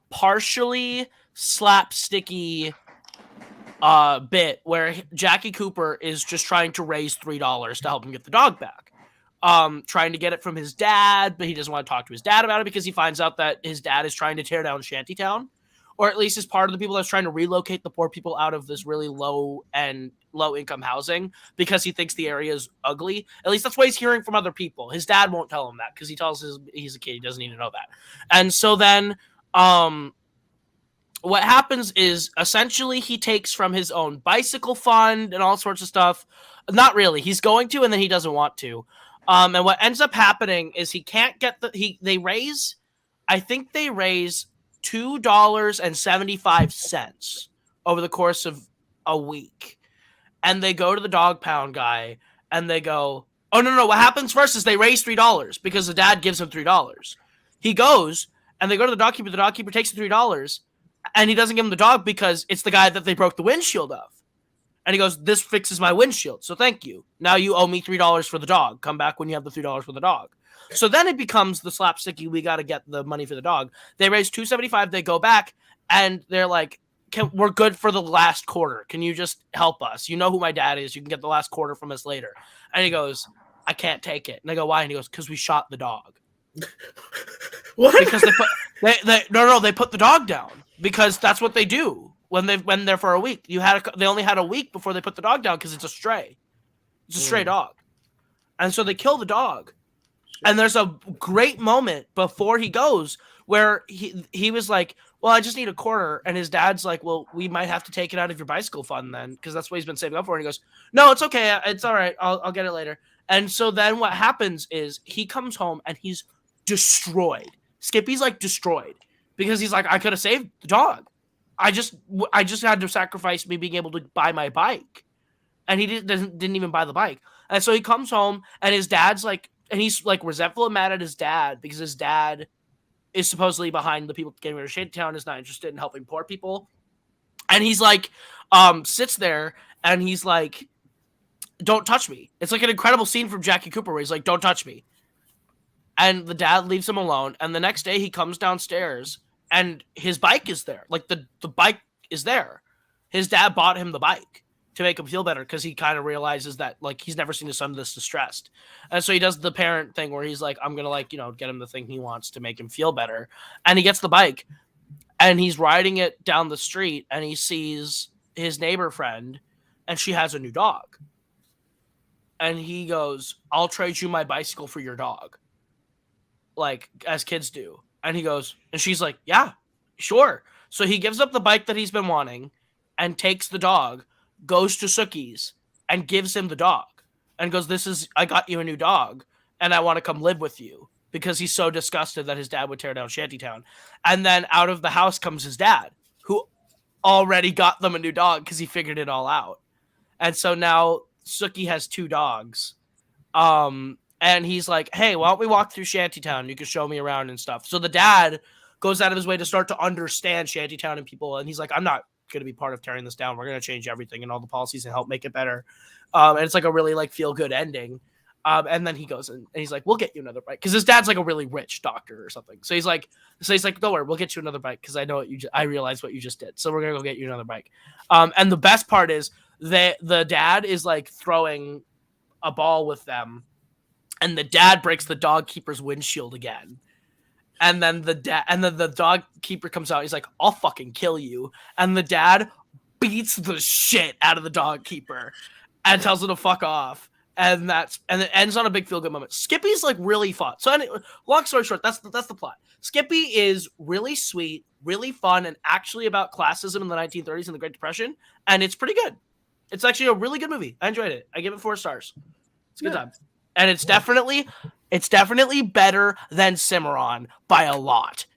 partially slapsticky bit where Jackie Cooper is just trying to raise $3 to help him get the dog back. Trying to get it from his dad, but he doesn't want to talk to his dad about it because he finds out that his dad is trying to tear down Shantytown, or at least is part of the people that's trying to relocate the poor people out of this really low income housing because he thinks the area is ugly. At least that's what he's hearing from other people. His dad won't tell him that because he tells he's a kid. He doesn't need to know that. And so then, what happens is essentially he takes from his own bicycle fund and all sorts of stuff. Not really. He's going to, and then he doesn't want to. And what ends up happening is he can't get they raise $2.75 over the course of a week. And they go to the dog pound guy and they go, oh, no. What happens first is they raise $3 because the dad gives him $3. He goes and they go to the dog keeper. The dog keeper takes the $3 and he doesn't give him the dog because it's the guy that they broke the windshield of. And he goes, this fixes my windshield, so thank you. Now you owe me $3 for the dog. Come back when you have the $3 for the dog. So then it becomes the slapsticky, we got to get the money for the dog. They raise $2.75, they go back, and they're like, we're good for the last quarter. Can you just help us? You know who my dad is. You can get the last quarter from us later. And he goes, I can't take it. And I go, why? And he goes, because we shot the dog. What? Because they put the dog down because that's what they do. When they've been there for a week, they only had a week before they put the dog down because it's a stray. It's a stray dog. And so they kill the dog. And there's a great moment before he goes where he was like, well, I just need a quarter. And his dad's like, well, we might have to take it out of your bicycle fund then because that's what he's been saving up for. And he goes, no, it's okay. It's all right. I'll get it later. And so then what happens is he comes home and he's destroyed. Skippy's like destroyed. because he's like, I could have saved the dog. I just had to sacrifice me being able to buy my bike, and he didn't even buy the bike. And so he comes home, and his dad's like, and he's like resentful and mad at his dad because his dad is supposedly behind the people getting rid of Shantytown, is not interested in helping poor people. And he's like, sits there and he's like, don't touch me. It's like an incredible scene from Jackie Cooper where he's like, don't touch me. And the dad leaves him alone. And the next day he comes downstairs and his bike is there. Like the bike is there. His dad bought him the bike to make him feel better because he kind of realizes that like he's never seen his son this distressed. And so he does the parent thing where he's like, I'm going to like, get him the thing he wants to make him feel better. And he gets the bike and he's riding it down the street and he sees his neighbor friend and she has a new dog. And he goes, I'll trade you my bicycle for your dog. Like as kids do. And he goes, and she's like, yeah, sure. So he gives up the bike that he's been wanting and takes the dog, goes to Sookie's and gives him the dog and goes, I got you a new dog and I want to come live with you, because he's so disgusted that his dad would tear down Shantytown. And then out of the house comes his dad, who already got them a new dog because he figured it all out. And so now Sookie has 2 dogs. And he's like, hey, why don't we walk through Shantytown? You can show me around and stuff. So the dad goes out of his way to start to understand Shantytown and people. And he's like, I'm not going to be part of tearing this down. We're going to change everything and all the policies and help make it better. And it's like a really like feel good ending. And then he goes and he's like, we'll get you another bike. Cause his dad's like a really rich doctor or something. So he's like, don't worry, we'll get you another bike. Cause I know I realized what you just did. So we're going to go get you another bike. And the best part is that the dad is like throwing a ball with them. And the dad breaks the dog keeper's windshield again. And then the dog keeper comes out. He's like, I'll fucking kill you. And the dad beats the shit out of the dog keeper and tells him to fuck off. And it ends on a big feel good moment. Skippy's like really fun. So anyway, long story short, that's the plot. Skippy is really sweet, really fun, and actually about classism in the 1930s and the Great Depression. And it's pretty good. It's actually a really good movie. I enjoyed it. I give it 4 stars. It's a good time. And it's definitely better than Cimarron by a lot.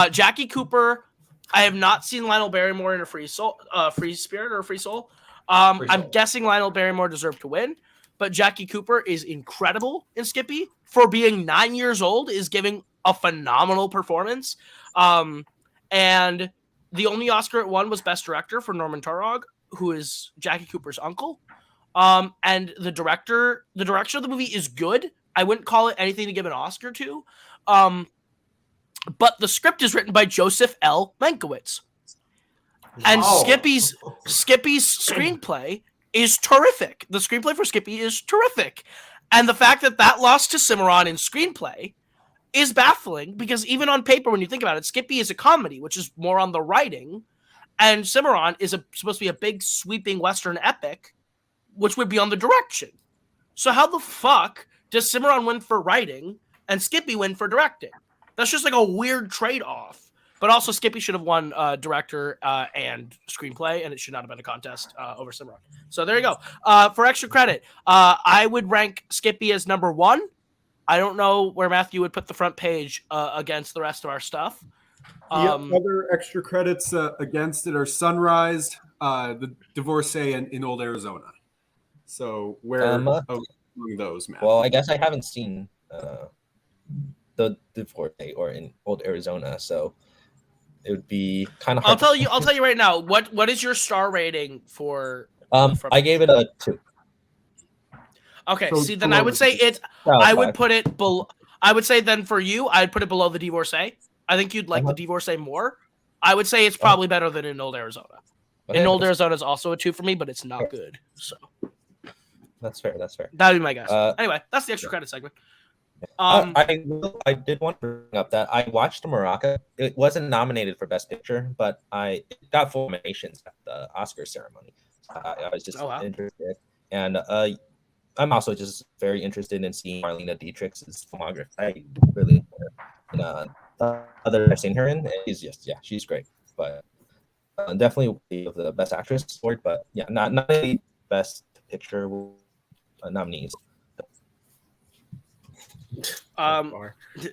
Jackie Cooper, I have not seen Lionel Barrymore in a Free Spirit or a Free Soul. I'm guessing Lionel Barrymore deserved to win, but Jackie Cooper is incredible in Skippy. For being 9 years old, is giving a phenomenal performance. And the only Oscar it won was Best Director for Norman Taurog, who is Jackie Cooper's uncle. And the direction of the movie is good. I wouldn't call it anything to give an Oscar to. But the script is written by Joseph L. Mankiewicz. And Skippy's screenplay is terrific. The screenplay for Skippy is terrific. And the fact that lost to Cimarron in screenplay is baffling, because even on paper, when you think about it, Skippy is a comedy, which is more on the writing, and Cimarron is supposed to be a big sweeping Western epic, which would be on the direction. So how the fuck does Cimarron win for writing and Skippy win for directing? That's just like a weird trade-off. But also, Skippy should have won director and screenplay, and it should not have been a contest over Cimarron. So there you go. For extra credit, I would rank Skippy as number 1. I don't know where Matthew would put the front page against the rest of our stuff. Other extra credits against it are Sunrise, The Divorcee, and In Old Arizona. So where among those, Matt? Well, I guess I haven't seen The Divorcee or In Old Arizona, so it would be kind of hard. I'll tell you right now. What is your star rating for? I gave it a 2. Okay, So see, then I would say it. I would put it below. I would say then for you, I'd put it below The Divorcee. I think you'd like The Divorcee more. I would say it's probably better than In Old Arizona. In Old Arizona is also a 2 for me, but it's not good. So that's fair. That'd be my guess. Anyway, that's the extra credit segment. I did want to bring up that I watched Maraca. It wasn't nominated for Best Picture, but it got 4 nominations at the Oscar ceremony. I was just interested, and I'm also just very interested in seeing Marlene Dietrich's filmography. I really other I've seen her in, she's great. But definitely the Best Actress award, but yeah, not the Best Picture nominees.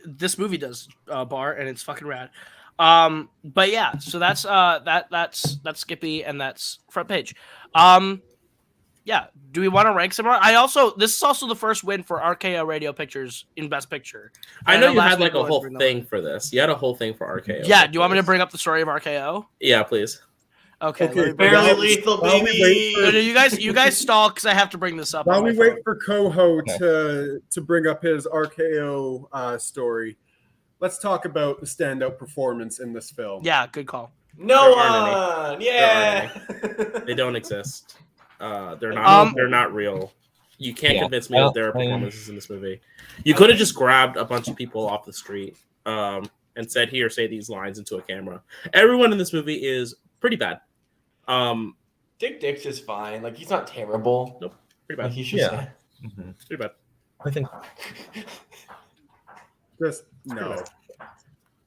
This movie does bar, and it's fucking rad. But yeah, so that's Skippy and that's front page. Yeah, do we want to rank some more? This is also the first win for RKO Radio Pictures in Best Picture. I know you had like a whole thing for this. You had a whole thing for RKO. Yeah, do you want me to bring up the story of RKO? Yeah, please. Okay. Barely lethal, baby. You guys stall because I have to bring this up. While we wait for Coho to bring up his RKO story, let's talk about the standout performance in this film. Yeah, good call. No one. Yeah. They don't exist. They're not. They're not real. You can't convince me that there are performances in this movie. You could have just grabbed a bunch of people off the street and said, "Here, say these lines into a camera." Everyone in this movie is pretty bad. Dix is fine. Like, he's not terrible. Nope, pretty bad. Like, he should say. Pretty bad. I think. Just no.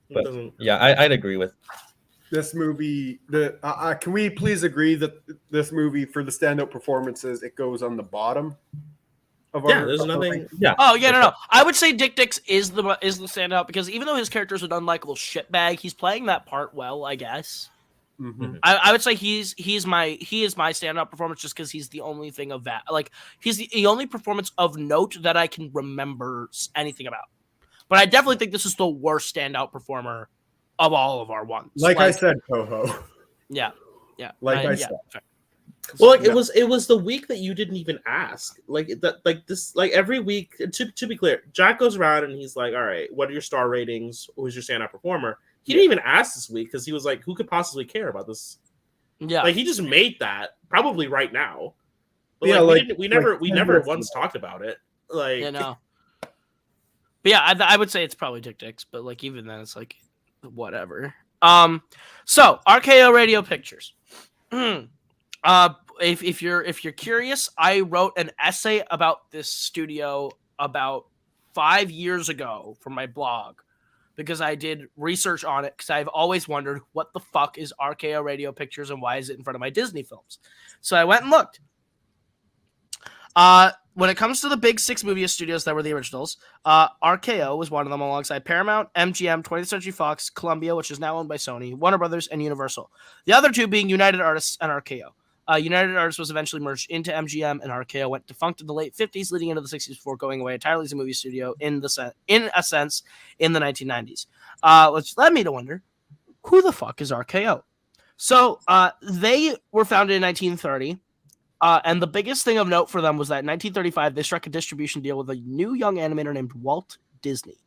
But yeah, I'd agree with this movie. Can we please agree that this movie, for the standout performances, it goes on the bottom of our? There's nothing. Yeah. Oh yeah, no. I would say Dix is the standout because even though his character is an unlikable shitbag, he's playing that part well, I guess. Mm-hmm. I would say he is my standout performance just because he's the only thing of that. Like, he's the only performance of note that I can remember anything about. But I definitely think this is the worst standout performer of all of our ones. Like I said, Coho. Yeah. I said. Well, like, it was the week that you didn't even ask. Every week. To be clear, Jack goes around and he's like, "All right, what are your star ratings? Who's your standout performer?" He didn't even ask this week because he was like, "Who could possibly care about this?" Yeah, like he just made that probably right now. But yeah, we never once talked about it. Like, you know. But yeah, I would say it's probably Dix, but like even then, it's like whatever. So RKO Radio Pictures. If you're curious, I wrote an essay about this studio about 5 years ago for my blog because I did research on it because I've always wondered what the fuck is RKO Radio Pictures and why is it in front of my Disney films. So I went and looked. When it comes to the big 6 movie studios that were the originals, RKO was one of them alongside Paramount, MGM, 20th Century Fox, Columbia, which is now owned by Sony, Warner Brothers, and Universal. The other 2 being United Artists and RKO. United Artists was eventually merged into MGM, and RKO went defunct in the late 50s, leading into the 60s before going away entirely as a movie studio in a sense in the 1990s. Which led me to wonder, who the fuck is RKO? So they were founded in 1930. And the biggest thing of note for them was that in 1935, they struck a distribution deal with a new young animator named Walt Disney.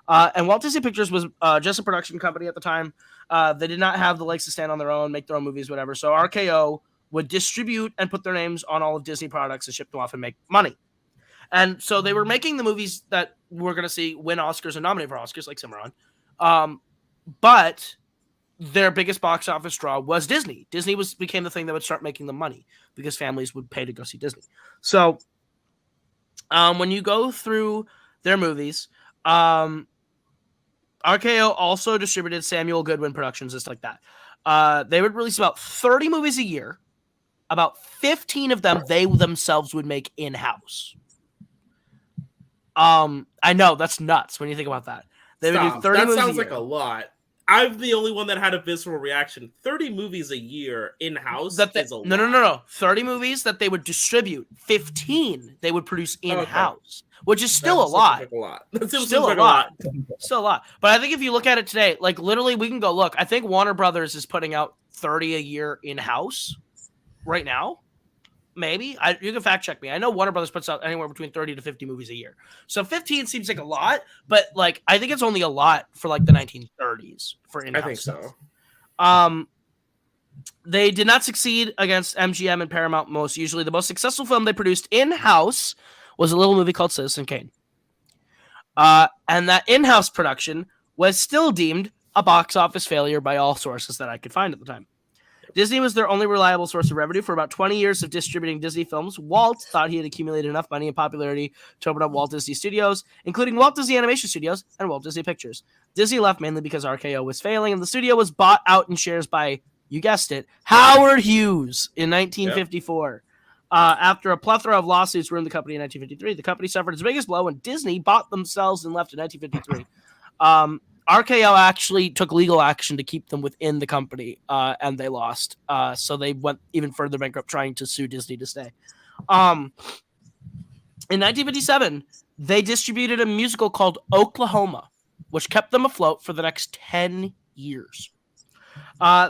And Walt Disney Pictures was just a production company at the time. They did not have the legs to stand on their own, make their own movies, whatever. So RKO would distribute and put their names on all of Disney products and ship them off and make money. And so they were making the movies that we're going to see win Oscars and nominate for Oscars, like Cimarron. But their biggest box office draw was Disney. Disney became the thing that would start making the money because families would pay to go see Disney. So when you go through their movies, RKO also distributed Samuel Goodwin Productions, just like that. They would release about 30 movies a year. About 15 of them they themselves would make in-house. I know, that's nuts when you think about that. They would do 30 movies sounds like a lot. I'm the only one that had a visceral reaction. 30 movies a year in-house is a lot. No. 30 movies that they would distribute. 15 they would produce in-house, which is still a lot. Still a lot. Still a lot. But I think if you look at it today, like literally we can go look. I think Warner Brothers is putting out 30 a year in-house right now. Maybe. You can fact check me. I know Warner Brothers puts out anywhere between 30 to 50 movies a year. So 15 seems like a lot, but like I think it's only a lot for like the 1930s for in-house. I think so. Stuff. They did not succeed against MGM and Paramount most. Usually the most successful film they produced in-house was a little movie called Citizen Kane. And that in-house production was still deemed a box office failure by all sources that I could find at the time. Disney was their only reliable source of revenue for about 20 years of distributing Disney films. Walt thought he had accumulated enough money and popularity to open up Walt Disney Studios, including Walt Disney Animation Studios and Walt Disney Pictures. Disney left mainly because RKO was failing, and the studio was bought out in shares by, you guessed it, Howard Hughes in 1954. Yep. After a plethora of lawsuits ruined the company in 1953, the company suffered its biggest blow when Disney bought themselves and left in 1953. RKO actually took legal action to keep them within the company, and they lost. So they went even further bankrupt, trying to sue Disney to stay. In 1957, they distributed a musical called Oklahoma, which kept them afloat for the next 10 years.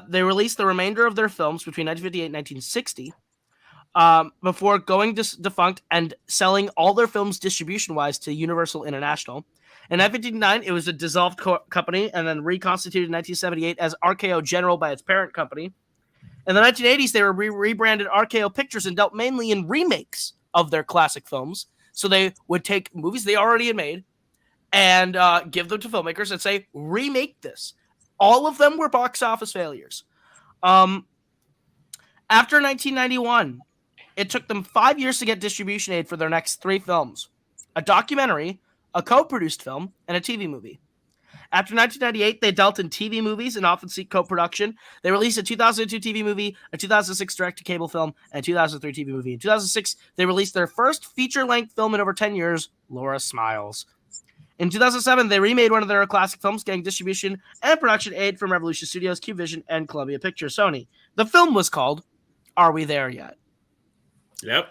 They released the remainder of their films between 1958 and 1960 before going defunct and selling all their films distribution-wise to Universal International. In 1959, it was a dissolved company and then reconstituted in 1978 as RKO General by its parent company. In the 1980s, they were rebranded RKO Pictures and dealt mainly in remakes of their classic films. So they would take movies they already had made and give them to filmmakers and say, remake this. All of them were box office failures. After 1991, it took them 5 years to get distribution aid for their next 3 films: a documentary, a co-produced film, and a TV movie. After 1998, they dealt in TV movies and often seek co-production. They released a 2002 TV movie, a 2006 direct-to-cable film, and a 2003 TV movie. In 2006, they released their first feature-length film in over 10 years, Laura Smiles. In 2007, they remade one of their classic films, getting distribution and production aid from Revolution Studios, Cuvision, and Columbia Pictures Sony. The film was called Are We There Yet? Yep.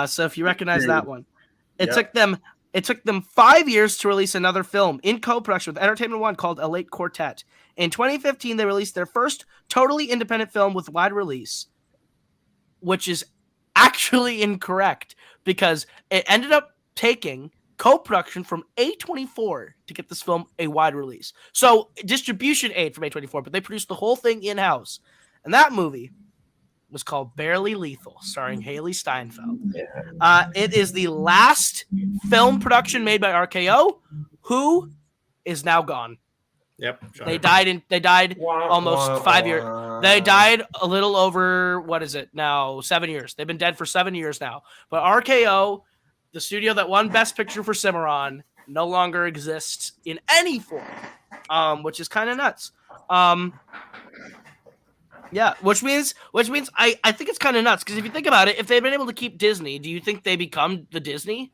So if you recognize that one, it took them 5 years to release another film in co-production with Entertainment One called A Late Quartet. In 2015, they released their first totally independent film with wide release, which is actually incorrect because it ended up taking co-production from A24 to get this film a wide release. So distribution aid from A24, but they produced the whole thing in-house. And that movie was called Barely Lethal, starring Haley Steinfeld. It is the last film production made by RKO, who is now gone. Yep. They died almost 5 years. They died a little over, 7 years. They've been dead for 7 years now. But RKO, the studio that won Best Picture for Cimarron, no longer exists in any form, which is kind of nuts. Yeah, which means I think it's kind of nuts because if you think about it, if they've been able to keep Disney, do you think they become the Disney?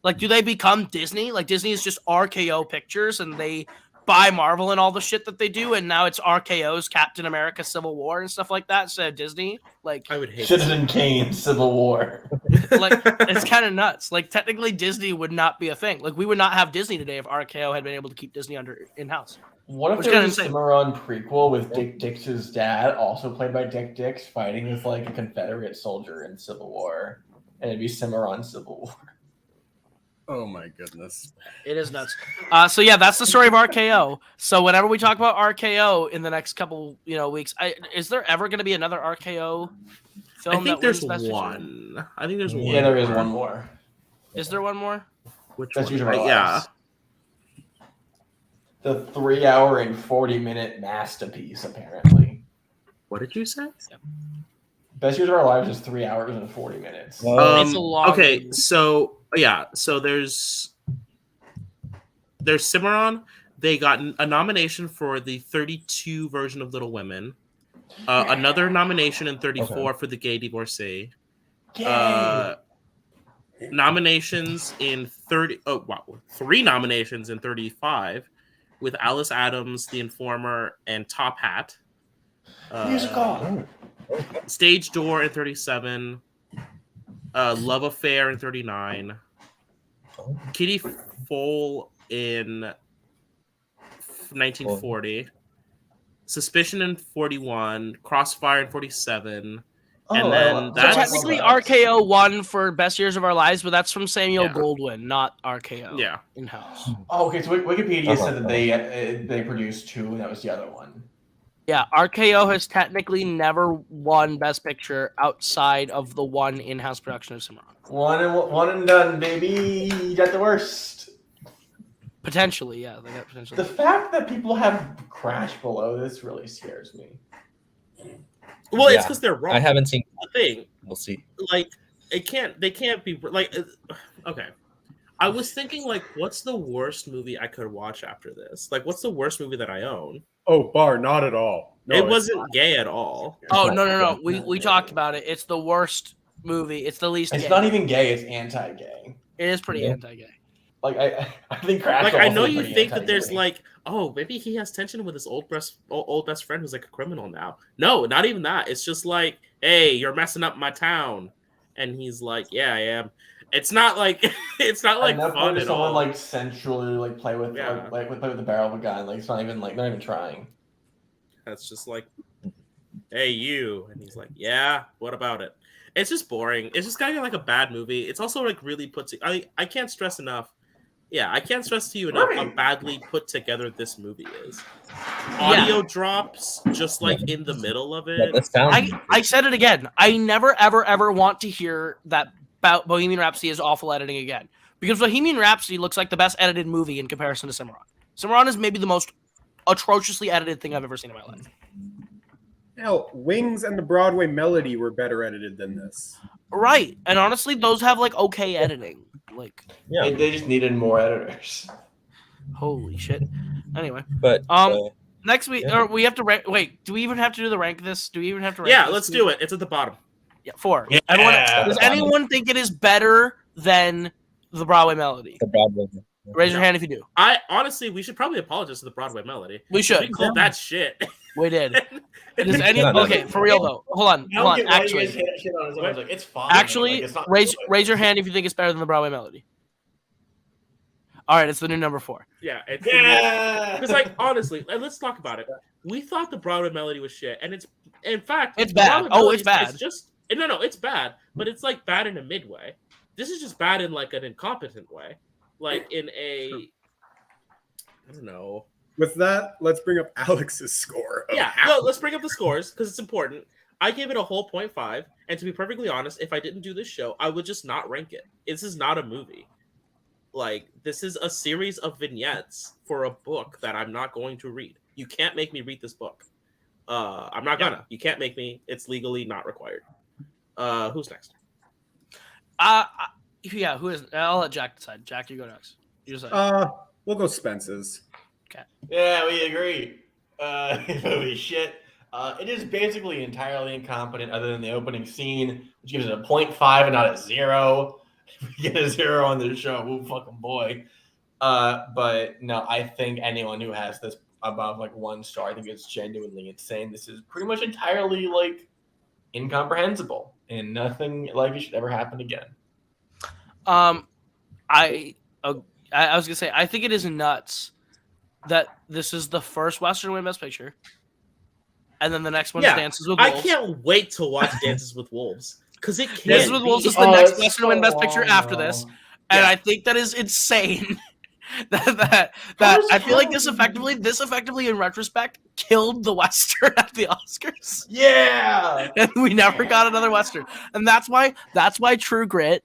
Like, do they become Disney? Like, Disney is just RKO Pictures and they buy Marvel and all the shit that they do, and now it's RKO's Captain America Civil War and stuff like that instead of Disney. Like, I would hate Citizen Kane Civil War. Like, it's kind of nuts. Like, technically, Disney would not be a thing. Like, we would not have Disney today if RKO had been able to keep Disney under in-house. What if there was a Cimarron prequel with Dick Dix's dad, also played by Dick Dix, fighting with like a Confederate soldier in Civil War, and it'd be Cimarron Civil War? Oh my goodness. It is nuts. So yeah, that's the story of RKO. So whenever we talk about RKO in the next couple, weeks, is there ever going to be another RKO film? I think there's one. I think there's one. Yeah, there is one more. Is there one more? Which Best Use of one? Our Lives. The 3 hour and 40-minute masterpiece, apparently. What did you say? Best Use of Our Lives is 3 hours and 40 minutes. It's a long okay, movie. so there's Cimarron. They got a nomination for the 32 version of Little Women. Another nomination in 34 for The Gay Divorcee. Nominations in 30. Oh wow, 3 nominations in 35 with Alice Adams, The Informer, and Top Hat. Musical. Stage Door in 37. Love Affair in 39. Kitty Foal in 1940. Suspicion in 41. Crossfire in 47. And then so technically RKO won for Best Years of Our Lives, but that's from Samuel Goldwyn, not RKO. Yeah. In-house. Oh, okay. So Wikipedia said that they produced 2, and that was the other one. Yeah, RKO has technically never won Best Picture outside of the one in-house production of Cimarron. One and done, baby. You got the worst. Potentially, yeah. They got potentially. The fact that people have Crash below this really scares me. Well, it's because they're wrong. I haven't seen the thing. We'll see. Like, they can't be like. Okay, I was thinking like, what's the worst movie I could watch after this? Like, what's the worst movie that I own? Oh, Bar, not at all. No, it wasn't gay at all. Oh no. We talked about it. It's the worst movie. It's the least. It's gay. not even gay. It's anti-gay. It is pretty anti-gay. Like I think Crash. Like I know you think that there's like, oh, maybe he has tension with his old best friend who's like a criminal now. No, not even that. It's just like, hey, you're messing up my town, and he's like, yeah, I am. It's not like fun at someone all. Like sensually like play with play with the barrel of a gun. Like it's not even like not even trying. That's just like, hey, you, and he's like, yeah, what about it? It's just boring. It's just kind of like a bad movie. It's also like really put to. I can't stress enough. Yeah, I can't stress to you enough how badly put together this movie is. Audio drops just like in the middle of it. I said it again. I never, ever, ever want to hear that Bohemian Rhapsody is awful editing again. Because Bohemian Rhapsody looks like the best edited movie in comparison to Cimarron. Cimarron is maybe the most atrociously edited thing I've ever seen in my life. Hell, Wings and the Broadway Melody were better edited than this. Right. And honestly, those have like okay editing. Like, yeah, they just needed more editors. Holy shit. Anyway, but next week, or we have to rank. Wait, do we even have to do the rank this? Do we even have to rank? Yeah, let's do it. It's at the bottom. Yeah, 4. Yeah, does anyone think it is better than the Broadway Melody? The Broadway. Raise your hand if you do. I honestly, we should probably apologize to the Broadway Melody. We should. We called that shit. We did. Does any okay for real though? Hold on. Actually, raise your hand if you think it's better than the Broadway Melody. All right, it's the new number 4. Yeah, because like honestly, let's talk about it. We thought the Broadway Melody was shit, and it's in fact it's bad. Oh, it's bad. It's just no, it's bad, but it's like bad in a midway. This is just bad in like an incompetent way, like in a I don't know. With that, let's bring up Alex's score. Yeah, no, let's bring up the scores because it's important. I gave it a whole 0.5, and to be perfectly honest, if I didn't do this show, I would just not rank it. This is not a movie. Like, this is a series of vignettes for a book that I'm not going to read. You can't make me read this book. I'm not gonna. You can't make me. It's legally not required. Who's next? Yeah, who is? I'll let Jack decide. Jack, you go next. You decide. We'll go Spence's. Okay. Yeah, we agree. Movie shit. It is basically entirely incompetent other than the opening scene, which gives it a 0.5 and not a 0. If we get a 0 on this show, oh fucking boy. But no, I think anyone who has this above like 1 star, I think it's genuinely insane. This is pretty much entirely like incomprehensible, and nothing like it should ever happen again. I was gonna say I think it is nuts that this is the first Western win Best Picture, and then the next one is Dances with Wolves. I can't wait to watch Dances with Wolves because it can't. Dances with Wolves is the next Western win Best Picture after this, and I think that is insane. that I feel like this effectively in retrospect killed the Western at the Oscars. Yeah, and we never got another Western, and that's why True Grit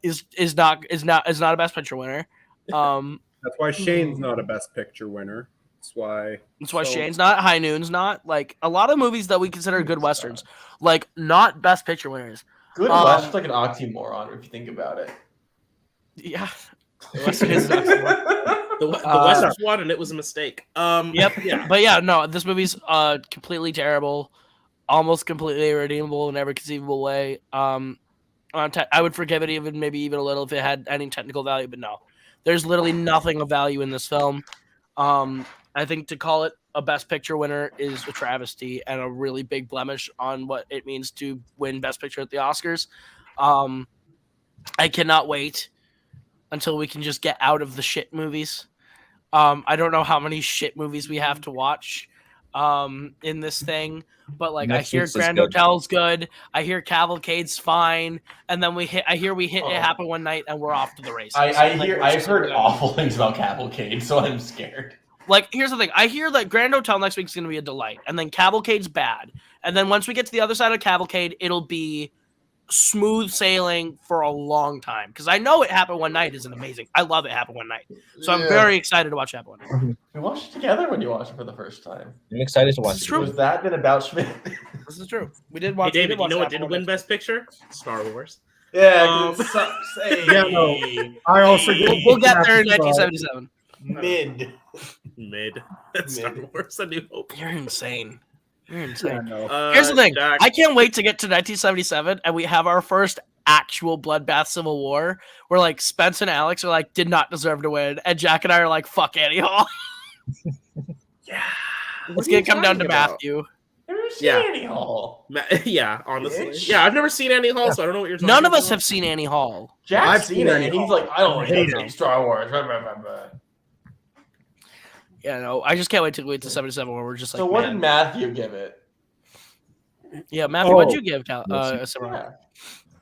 is not a Best Picture winner. That's why Shane's not a Best Picture winner. That's why Shane's not. High Noon's not. Like a lot of movies that we consider good Westerns, like not Best Picture winners. Good Western's like an oxymoron if you think about it. Yeah. The Western is an oxymoron. The Western's won and it was a mistake. Yep. Yeah. But yeah, no, this movie's completely terrible, almost completely irredeemable in every conceivable way. I would forgive it maybe even a little if it had any technical value, but no. There's literally nothing of value in this film. I think to call it a Best Picture winner is a travesty and a really big blemish on what it means to win Best Picture at the Oscars. I cannot wait until we can just get out of the shit movies. I don't know how many shit movies we have to watch in this thing, but like I hear Grand Hotel's good. I hear Cavalcade's fine, and then we hit It Happened One Night, and we're off to the races. I've heard awful things about Cavalcade, so I'm scared. Like, here's the thing. I hear that Grand Hotel next week is going to be a delight, and then Cavalcade's bad, and then once we get to the other side of Cavalcade, it'll be smooth sailing for a long time. Because I know It Happened One Night is amazing. I love It Happened One Night, so I'm very excited to watch It Happen One Night. We watched it together when you watched it for the first time. I'm excited to watch it. Was that been about Schmidt? This is true. We did watch. Hey, David, you know what didn't win Best Picture? Star Wars. Yeah, it sucks. Yeah, no. I also we'll get there in 1977. Mid. That's Star Wars: A New Hope. You're insane. You're insane. Yeah, no. Here's the thing. Jack. I can't wait to get to 1977 and we have our first actual bloodbath Civil War, where like Spence and Alex are like did not deserve to win, and Jack and I are like fuck Annie Hall. Yeah, It's gonna come down to Matthew. Yeah. Annie Hall. Yeah, honestly. Bitch. Yeah, I've never seen Annie Hall, so I don't know what you're talking None about. of us have seen Annie Hall. Jack's I've seen seen it, Annie and he's Hall. like, I don't hate like it. Star Wars. Yeah, no, I just can't wait to 77 where we're just like. So what man. did Matthew give it? Yeah, Matthew, what'd you give Cimarron?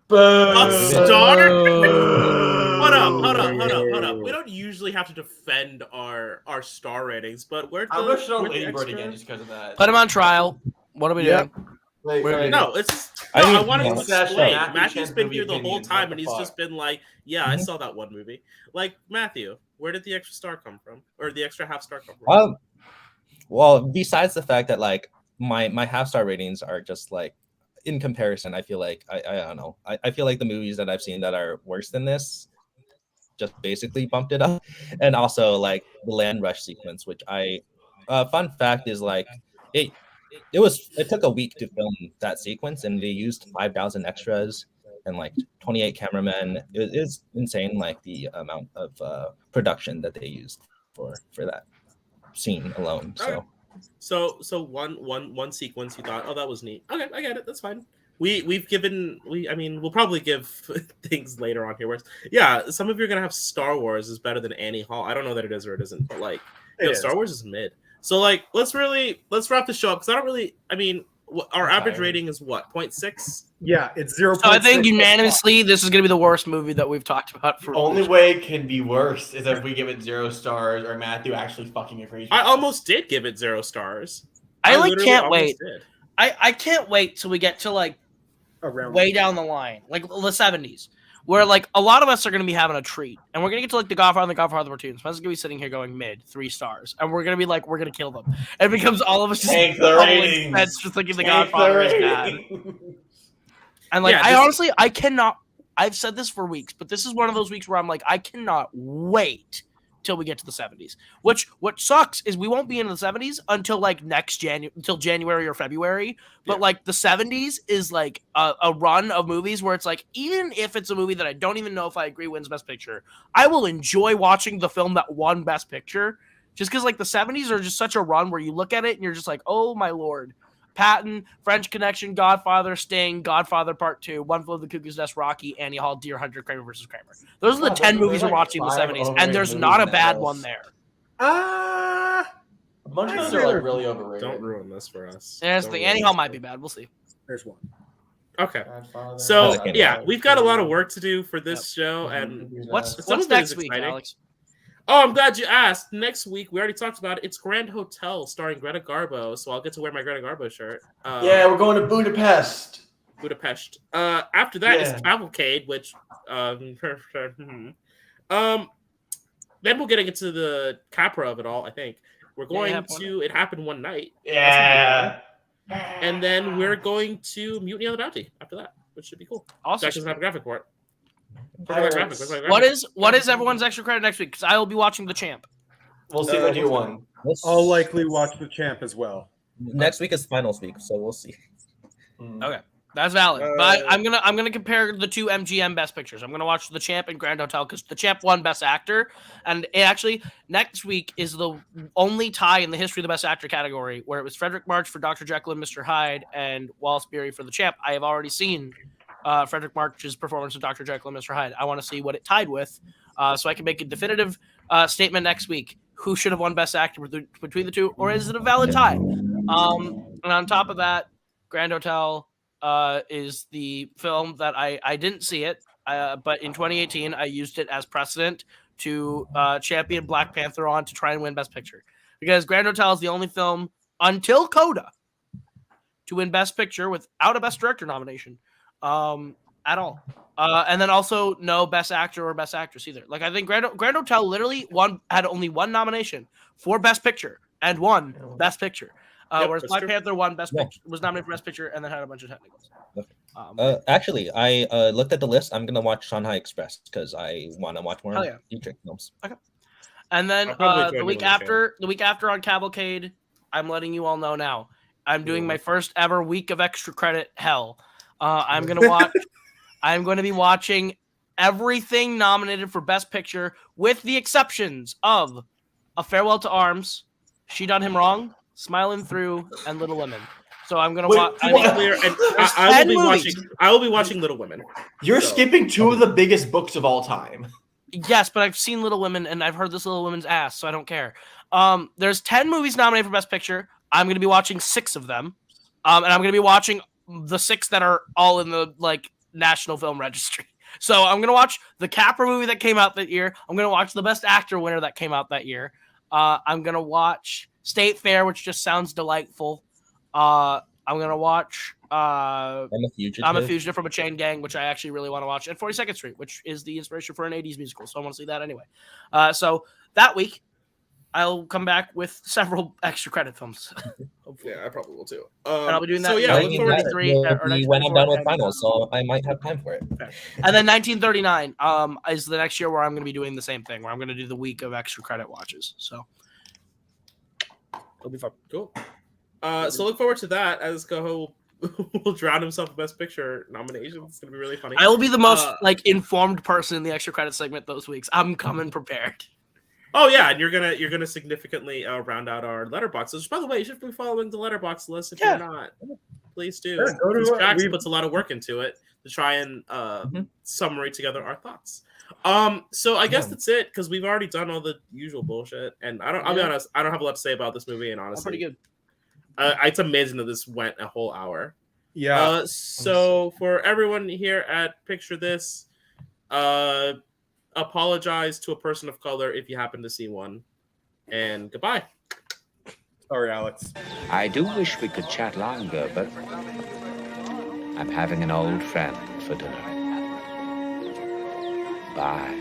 Yeah. A star? Oh. Hold up. We don't usually have to defend our star ratings, but where's the... I'm gonna show where'd the Lady Bird extra- again just because of that. Put him on trial. What are we doing? Wait. No, it's just... I No, I mean, wanted to no. explain. Matthew Matthew's Chen's been movie here the whole opinions, time, what and the he's fuck? just been like, yeah, I saw that one movie. Like, Matthew, where did the extra star come from? Or the extra half star come from? Well, besides the fact that like my half star ratings are just like in comparison, I feel like I don't know. I feel like the movies that I've seen that are worse than this just basically bumped it up. And also like the land rush sequence, which fun fact is like it took a week to film that sequence, and they used 5,000 extras and like 28 cameramen. It is insane, like the amount of production that they used for that scene alone. So So one sequence you thought, oh, that was neat. Okay, I get it. That's fine. We'll probably give things later on here. Where some of you are gonna have Star Wars is better than Annie Hall. I don't know that it is or it isn't, but like Star Wars is mid. So like let's wrap the show up because I don't really. I mean, our average rating is what 0.6. Yeah, it's 0. So I think unanimously, this is going to be the worst movie that we've talked about for. Only way it can be worse is if we give it 0 stars or Matthew actually fucking agrees. I almost did give it 0 stars. I like literally can't almost wait. did. I can't wait till we get to like around way down the line, like the 70s, where like a lot of us are going to be having a treat, and we're going to get to like the Godfather and the Godfather Part 2. And Spencer's going to be sitting here going mid 3 stars, and we're going to be like, we're going to kill them. And it becomes all of us just Tank the ratings. Spence just thinking the Godfather is bad. And like I cannot. I've said this for weeks, but this is one of those weeks where I'm like, I cannot wait till we get to the 70s. What sucks is we won't be in the 70s until like until January or February. But like the 70s is like a run of movies where it's like, even if it's a movie that I don't even know if I agree wins Best Picture, I will enjoy watching the film that won Best Picture. Just because like the 70s are just such a run where you look at it and you're just like, oh my Lord. Patton, French Connection, Godfather, Sting, Godfather Part 2, One Flew Over the Cuckoo's Nest, Rocky, Annie Hall, Deer Hunter, Kramer vs. Kramer. Those are the 10 movies we're watching in the 70s, and there's not a bad one there. A bunch of those are like really overrated. Don't ruin this for us. Yes, the Annie Hall might be bad. We'll see. There's one. Okay. Godfather, So Godfather, we've got a lot of work to do for this show, and What's some of it next is week, exciting. Alex? Oh, I'm glad you asked. Next week, we already talked about it. It's Grand Hotel starring Greta Garbo, so I'll get to wear my Greta Garbo shirt. Yeah, we're going to Budapest. After that is Cavalcade, which then we'll get into the Capra of it all. I think we're going to It Happened One Night. Yeah. And then we're going to Mutiny on the Bounty after that, which should be cool. Also, Jack doesn't have a graphic for it. What is everyone's extra credit next week? Because I will be watching The Champ. We'll see what you won. I'll likely watch The Champ as well. Next week is finals week, so we'll see. Okay, that's valid. But I'm gonna compare the two MGM Best Pictures. I'm gonna watch The Champ and Grand Hotel because The Champ won Best Actor, and next week is the only tie in the history of the Best Actor category where it was Frederick March for Dr. Jekyll and Mr. Hyde and Wallace Beery for The Champ. I have already seen Frederick March's performance of Dr. Jekyll and Mr. Hyde. I want to see what it tied with, so I can make a definitive statement next week. Who should have won Best Actor between the two, or is it a valid tie? And on top of that, Grand Hotel is the film that I didn't see it, but in 2018 I used it as precedent to champion Black Panther on to try and win Best Picture, because Grand Hotel is the only film until Coda to win Best Picture without a Best Director nomination. At all. And then also no Best Actor or Best Actress either. Like I think Grand Hotel literally had only one nomination for Best Picture and won Best Picture. Whereas Black Panther won Picture, was nominated for Best Picture and then had a bunch of technicals. Actually, I looked at the list. I'm gonna watch Shanghai Express because I want to watch more Dietrich films. Okay. And then the week after on Cavalcade, I'm letting you all know now. I'm doing my first ever week of extra credit hell. I'm gonna watch I'm going to be watching everything nominated for Best Picture, with the exceptions of A Farewell to Arms, She Done Him Wrong, Smiling Through, and Little Women. So I'm gonna watch. I will be watching Little Women. You're skipping two of the biggest books of all time. Yes, but I've seen Little Women, and I've heard this Little Women's ass, so I don't care. There's 10 movies nominated for Best Picture. I'm gonna be watching 6 of them, and I'm gonna be watching the 6 that are all in the National Film Registry. So I'm gonna watch the Capra movie that came out that year. I'm gonna watch the Best Actor winner that came out that year. I'm gonna watch State Fair, which just sounds delightful. I'm gonna watch I'm a Fugitive from a Chain Gang, which I actually really want to watch, and 42nd Street, which is the inspiration for an 80s musical, so I want to see that anyway. So that week, I'll come back with several extra credit films. Yeah, I probably will too. And I'll be doing that. So yeah, look forward to 3 when I'm done with finals, so I might have time for it. Okay. And then 1939 is the next year where I'm going to be doing the same thing, where I'm going to do the week of extra credit watches. So it'll be fun. Cool. So look forward to that, as Goho will drown himself in Best Picture nominations. It's going to be really funny. I will be the most informed person in the extra credit segment those weeks. I'm coming prepared. Oh yeah, and you're gonna significantly round out our letterboxd. Which, by the way, you should be following the letterboxd list if you're not. Please do. Yeah, Jax puts a lot of work into it to try and summary together our thoughts. So I guess that's it, because we've already done all the usual bullshit, and I'll be honest, I don't have a lot to say about this movie, and honestly, pretty good. It's amazing that this went a whole hour. Yeah. So for everyone here at Picture This, apologize to a person of color if you happen to see one, and goodbye. Sorry, Alex. I do wish we could chat longer, but I'm having an old friend for dinner. Bye.